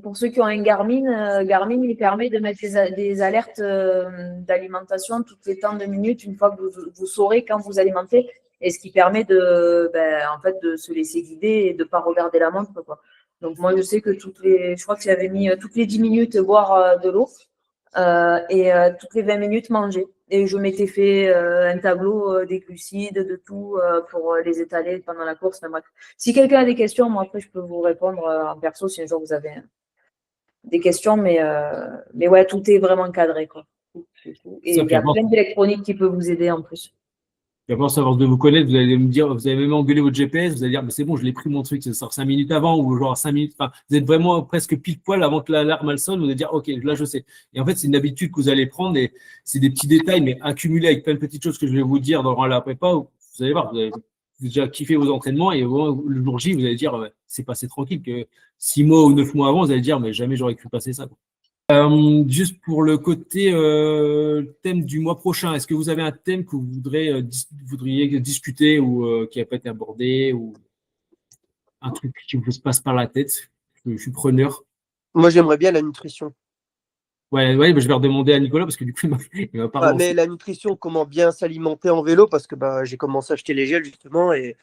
pour ceux qui ont un Garmin, Garmin il permet de mettre des alertes d'alimentation toutes les temps de minutes, une fois que vous saurez quand vous alimentez, et ce qui permet en fait, de se laisser guider et de ne pas regarder la montre, quoi. Donc moi, je sais que je crois que j'avais mis toutes les 10 minutes boire de l'eau et toutes les 20 minutes manger. Et je m'étais fait un tableau des glucides, de tout, pour les étaler pendant la course. Enfin, bref. Si quelqu'un a des questions, moi après je peux vous répondre en perso si un jour vous avez des questions, mais ouais, tout est vraiment cadré, quoi. Et il y a plein d'électronique qui peut vous aider en plus. Et après, savoir de vous connaître, vous allez me dire, vous allez même engueuler votre GPS, vous allez dire, mais c'est bon, je l'ai pris mon truc, ça sort 5 minutes avant, ou genre 5 minutes, enfin, vous êtes vraiment presque pile poil avant que l'alarme elle sonne, vous allez dire, ok, là je sais. Et en fait, c'est une habitude que vous allez prendre, et c'est des petits détails, mais accumulés avec plein de petites choses que je vais vous dire dans la prépa, vous allez voir, vous allez déjà kiffer vos entraînements, et le jour J, vous allez dire, c'est passé tranquille, que 6 mois ou 9 mois avant, vous allez dire, mais jamais j'aurais pu passer ça, quoi. Juste pour le côté thème du mois prochain, est-ce que vous avez un thème que vous voudriez discuter ou qui n'a pas été abordé ou un truc qui vous passe par la tête? Je suis preneur. Moi, j'aimerais bien la nutrition. Ouais, je vais redemander à Nicolas parce que du coup, il va pas mais la nutrition, comment bien s'alimenter en vélo, parce que j'ai commencé à acheter les gels justement, et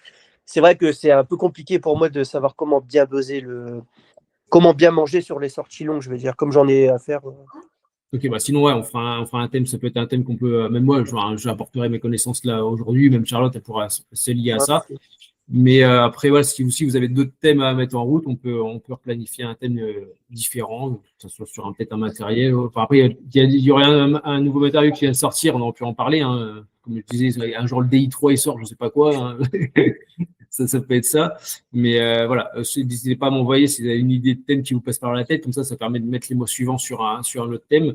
c'est vrai que c'est un peu compliqué pour moi de savoir comment bien doser comment bien manger sur les sorties longues, je veux dire, comme j'en ai à faire. Ok, sinon, ouais, on fera un thème, ça peut être un thème qu'on peut, même moi, j'apporterai mes connaissances là aujourd'hui, même Charlotte, elle pourra se lier à ça. Mais après, voilà, si aussi vous avez d'autres thèmes à mettre en route, on peut planifier un thème différent, que ce soit sur peut-être un matériel. Enfin, après, il y aurait un nouveau matériau qui vient de sortir, on aurait pu en parler. Hein. Comme je disais, un jour le DI3 il sort, je ne sais pas quoi. Hein. ça peut être ça. Mais voilà, n'hésitez pas à m'envoyer si vous avez une idée de thème qui vous passe par la tête. Comme ça permet de mettre les mots suivants sur un autre thème.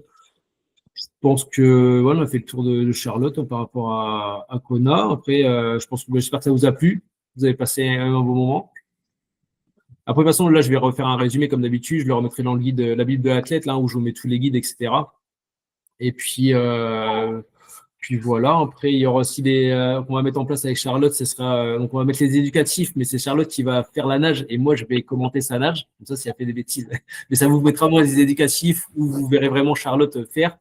Je pense que voilà, on a fait le tour de Charlotte par rapport à Kona. Après, j'espère que ça vous a plu. Vous avez passé un bon moment. Après, de toute façon, là, je vais refaire un résumé comme d'habitude. Je le remettrai dans le guide, la Bible de l'athlète, là où je vous mets tous les guides, etc. Et puis voilà. Après, il y aura aussi qu'on va mettre en place avec Charlotte. Ce sera donc on va mettre les éducatifs, mais c'est Charlotte qui va faire la nage et moi je vais commenter sa nage. Comme ça, si elle fait des bêtises, mais ça vous mettra moins les éducatifs où vous verrez vraiment Charlotte faire.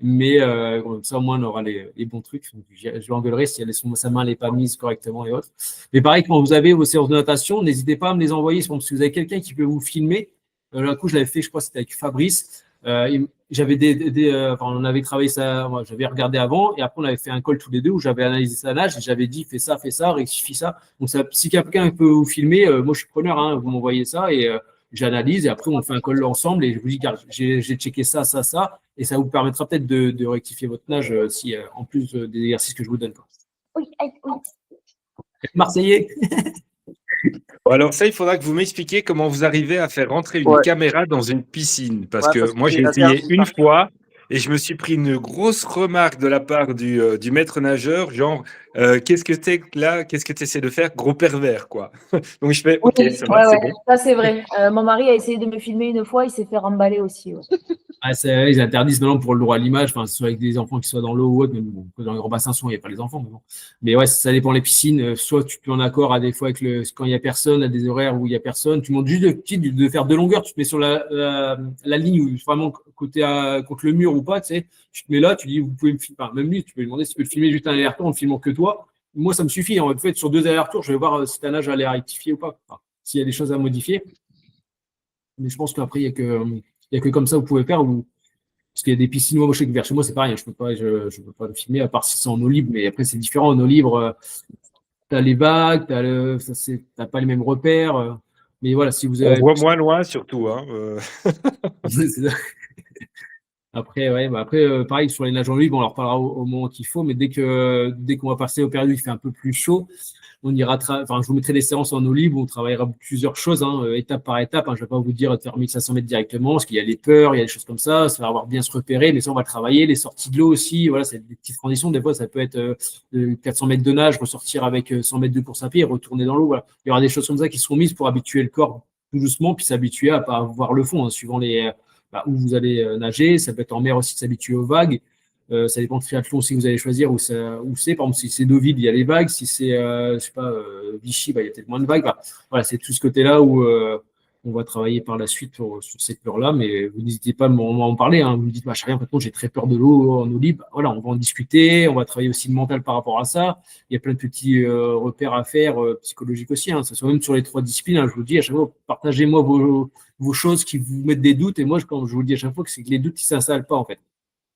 Mais comme ça, au moins, on aura les bons trucs. Donc, je l'engueulerai si sa main n'est pas mise correctement et autres. Mais pareil, quand vous avez vos séances de natation, n'hésitez pas à me les envoyer. Si vous avez quelqu'un qui peut vous filmer, là, coup, je l'avais fait, je crois que c'était avec Fabrice. J'avais on avait travaillé ça, j'avais regardé avant, et après, on avait fait un call tous les deux où j'avais analysé sa nage et j'avais dit, fais ça, rectifie ça. Donc, si quelqu'un peut vous filmer, moi, je suis preneur, hein, vous m'envoyez ça et j'analyse et après, on fait un call ensemble et je vous dis, j'ai checké ça. Et ça vous permettra peut-être de rectifier votre nage en plus des exercices que je vous donne. Oui. Marseillais. Bon, alors ça, il faudra que vous m'expliquiez comment vous arrivez à faire rentrer une caméra dans une piscine. Parce que moi, j'ai essayé une fois et je me suis pris une grosse remarque de la part du maître nageur, genre, qu'est-ce que t'es là, qu'est-ce que tu essaies de faire, gros pervers, quoi. Donc je fais, ok, ça va, c'est bon. Ça, c'est vrai. Mon mari a essayé de me filmer une fois, il s'est fait remballer aussi. Ouais. Ah, ils interdisent maintenant pour le droit à l'image, enfin, soit avec des enfants qui soient dans l'eau ou autre, mais bon, dans les grands bassins, souvent, il n'y a pas les enfants. Mais, bon. Mais ouais, ça dépend les piscines. Soit tu te mets en accord à des fois avec quand il n'y a personne, à des horaires où il n'y a personne. Tu demandes juste de faire 2 longueurs, tu te mets sur la ligne où vraiment côté contre le mur ou pas, tu sais, tu te mets là, tu dis, vous pouvez me filmer, enfin, même lui, tu peux lui demander si tu peux te filmer juste un aller-retour en ne filmant que toi. Moi, ça me suffit. En fait, sur 2 allers-retours, je vais voir si ta nage allait rectifier ou pas. Enfin, s'il y a des choses à modifier. Mais je pense qu'après, il n'y a que comme ça, vous pouvez faire. Parce qu'il y a des piscines, moi, je sais que vers chez moi, c'est pareil. Je peux pas le filmer, à part si c'est en eau libre. Mais après, c'est différent. En eau libre, tu as les vagues, t'as pas les mêmes repères. Mais voilà, si vous avez. On voit moins loin, surtout. Hein, C'est ça. Après, ouais, pareil, sur les nages en libre, on leur parlera au moment qu'il faut. Mais dès qu'on va passer au période où il fait un peu plus chaud, on ira je vous mettrai des séances en eau libre où on travaillera plusieurs choses, étape par étape. Je ne vais pas vous dire de faire 1500 mètres directement, parce qu'il y a les peurs, il y a des choses comme ça va avoir bien se repérer, mais ça, on va travailler. Les sorties de l'eau aussi, voilà, c'est des petites transitions. Des fois, ça peut être 400 mètres de nage, ressortir avec 100 mètres de course à pied et retourner dans l'eau. Voilà. Il y aura des choses comme ça qui seront mises pour habituer le corps tout doucement, puis s'habituer à pas voir le fond, suivant où vous allez nager. Ça peut être en mer aussi de s'habituer aux vagues. Ça dépend de triathlon aussi que vous allez choisir où c'est. Par exemple, si c'est Deauville, il y a les vagues. Si c'est, je sais pas, Vichy, il y a peut-être moins de vagues. Voilà, c'est tout ce côté-là où on va travailler par la suite sur cette peur-là. Mais vous n'hésitez pas à m'en parler. Vous me dites, Charien, par contre, j'ai très peur de l'eau en eau libre. Voilà, on va en discuter. On va travailler aussi le mental par rapport à ça. Il y a plein de petits repères à faire, psychologiques aussi. Ça soit même sur les 3 disciplines. Je vous dis à chaque fois, partagez-moi vos choses qui vous mettent des doutes. Et moi, quand je vous le dis à chaque fois, c'est que les doutes, ils ne s'installent pas, en fait.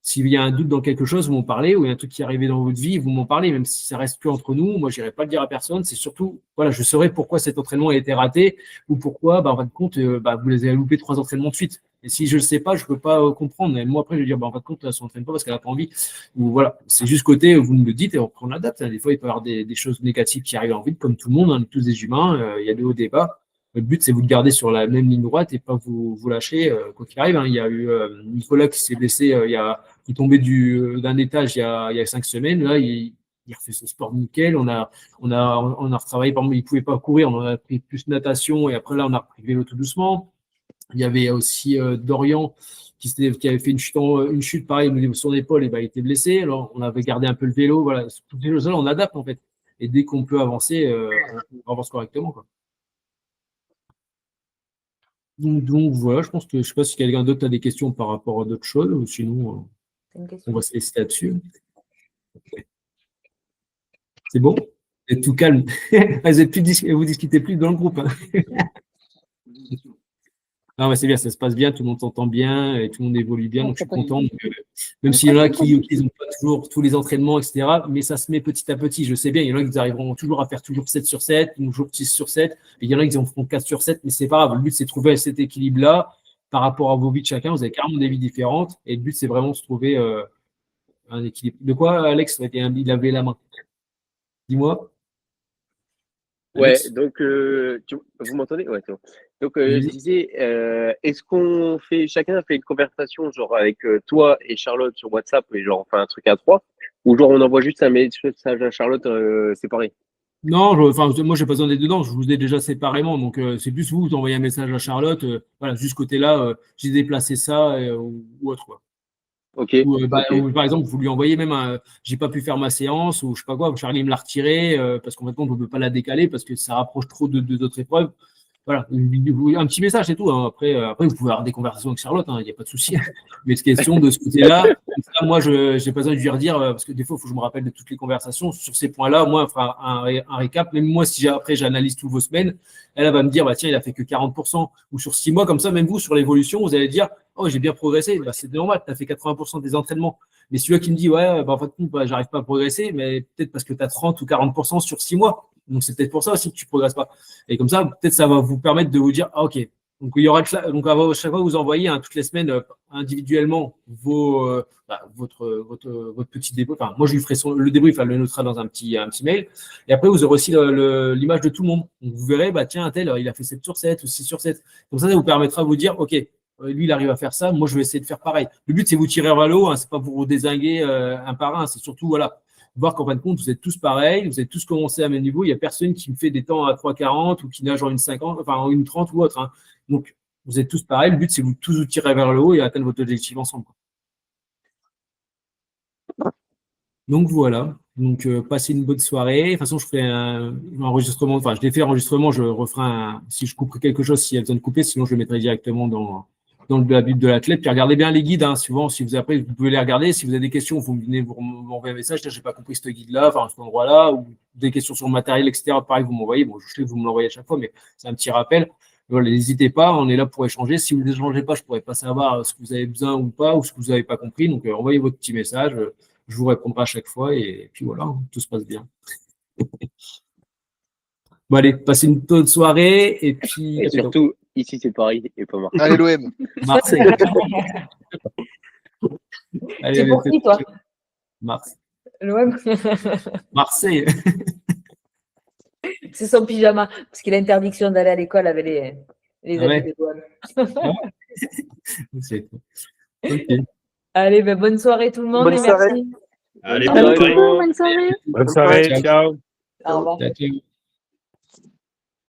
S'il y a un doute dans quelque chose, vous m'en parlez, ou il y a un truc qui est arrivé dans votre vie, vous m'en parlez, même si ça reste que entre nous. Moi, je n'irai pas le dire à personne. C'est surtout, voilà, je saurai pourquoi cet entraînement a été raté, ou pourquoi, en fin de compte, vous les avez loupés 3 entraînements de suite. Et si je ne le sais pas, je ne peux pas comprendre. Et moi, après, je vais dire, en fin de compte, elle ne s'entraîne pas parce qu'elle n'a pas envie. Ou voilà, c'est juste côté, vous me le dites et on adapte. Des fois, il peut y avoir des choses négatives qui arrivent en vie, comme tout le monde, on est tous des humains, il y a des hauts débats. Le but, c'est vous de garder sur la même ligne droite et pas vous lâcher quoi qu'il arrive. Il y a eu Nicolas qui s'est blessé, qui est tombé d'un étage il y a 5 semaines. Là, il refait ce sport nickel. On a retravaillé. Par exemple, il ne pouvait pas courir. On a pris plus natation et après, là, on a repris vélo tout doucement. Il y avait aussi Dorian qui avait fait une chute pareil au niveau de son épaule et il était blessé. Alors, on avait gardé un peu le vélo. Voilà, toutes les choses-là, on adapte en fait. Et dès qu'on peut avancer, on avance correctement, quoi. Donc voilà, je pense que je ne sais pas si quelqu'un d'autre a des questions par rapport à d'autres choses, ou sinon on va se laisser là-dessus. C'est bon? Vous êtes tout calme. Vous discutez plus dans le groupe. Non, mais c'est bien, ça se passe bien, tout le monde s'entend bien et tout le monde évolue bien, donc je suis content. Donc, même s'il y en a qui n'ont pas toujours tous les entraînements, etc., mais ça se met petit à petit. Je sais bien, il y en a qui arriveront toujours à faire toujours 7 sur 7, toujours 6 sur 7, et il y en a qui en feront 4 sur 7, mais c'est pas grave. Le but, c'est de trouver cet équilibre-là par rapport à vos vies de chacun. Vous avez carrément des vies différentes, et le but, c'est vraiment de se trouver un équilibre. De quoi, Alex, il avait la main? Dis-moi. Ouais, donc vous m'entendez? Ouais, c'est bon. Donc je disais, est-ce qu'on fait, chacun fait une conversation genre avec toi et Charlotte sur WhatsApp et genre on fait un truc à 3, ou genre on envoie juste un message à Charlotte séparé? Non, moi j'ai pas besoin d'être dedans, je vous ai déjà séparément, donc c'est plus vous envoyez un message à Charlotte, voilà, juste côté-là, j'ai déplacé ça ou autre, quoi. Ok. Ou, par exemple, vous lui envoyez même j'ai pas pu faire ma séance, ou je sais pas quoi, Charlie me l'a retiré, parce qu'en fait, on ne peut pas la décaler parce que ça rapproche trop de d'autres épreuves. Voilà, un petit message, c'est tout. Après, vous pouvez avoir des conversations avec Charlotte, il n'y a pas de souci. Mais c'est question de ce côté-là. Moi, je n'ai pas besoin de lui redire, parce que des fois, il faut que je me rappelle de toutes les conversations. Sur ces points-là, moi, on fera un récap. Même moi, si après, j'analyse toutes vos semaines, elle va me dire, tiens, il a fait que 40%. Ou sur 6 mois, comme ça, même vous, sur l'évolution, vous allez dire, oh, j'ai bien progressé. C'est normal, tu as fait 80% des entraînements. Mais celui-là qui me dit, ouais, en fait, j'arrive pas à progresser, mais peut-être parce que tu as 30 ou 40% sur 6 mois. Donc, c'est peut-être pour ça aussi que tu ne progresses pas. Et comme ça, peut-être ça va vous permettre de vous dire, ah, OK. Donc, il y aura donc à chaque fois, vous envoyez toutes les semaines individuellement votre petit débrief. Enfin, moi, je lui ferai le débrief, elle le notera dans un petit mail. Et après, vous aurez aussi l'image de tout le monde. Donc, vous verrez, tiens, un tel, il a fait 7 sur 7 ou 6 sur 7. Comme ça vous permettra de vous dire, OK, lui, il arrive à faire ça. Moi, je vais essayer de faire pareil. Le but, c'est vous tirer vers le haut. C'est pas pour vous dézinguer un par un. C'est surtout, voilà, voir qu'en fin de compte, vous êtes tous pareils, vous êtes tous commencé à même niveau. Il n'y a personne qui me fait des temps à 3,40 ou qui nage en 1,50, enfin en 1,30 ou autre. Donc, Vous êtes tous pareils. Le but, c'est que vous tous vous tirez vers le haut et atteindre votre objectif ensemble, quoi. Donc voilà. Donc passez une bonne soirée. De toute façon, je ferai un enregistrement. Enfin, je l'ai fait enregistrement. Je referai si je coupe quelque chose, s'il y a besoin de couper, sinon je le mettrai directement dans la Bible de l'athlète. Puis regardez bien les guides, hein, souvent, si vous après, vous pouvez les regarder. Si vous avez des questions, vous venez vous m'envoyer un message. J'ai pas compris ce guide-là, enfin, cet endroit-là, ou des questions sur le matériel, etc. Pareil, vous m'envoyez. Bon, je sais que vous me l'envoyez à chaque fois, mais c'est un petit rappel. Voilà, n'hésitez pas, on est là pour échanger. Si vous n'échangez pas, je ne pourrais pas savoir ce que vous avez besoin ou pas, ou ce que vous n'avez pas compris. Donc, envoyez votre petit message. Je vous répondrai à chaque fois. Et puis voilà, tout se passe bien. Bon, allez, passez une bonne soirée. Et puis. Et surtout, ici, c'est Paris et pas Marseille. Allez, l'OM. Marseille. C'est pour qui, toi? L'OM. Marseille. C'est son pyjama, parce qu'il a interdiction d'aller à l'école avec les habits de l'OM. Okay. Allez, ben, bonne soirée tout le monde. Bonne et soirée. merci. Allez, Bonne soirée. Bonne soirée, ciao. Au revoir. Ciao.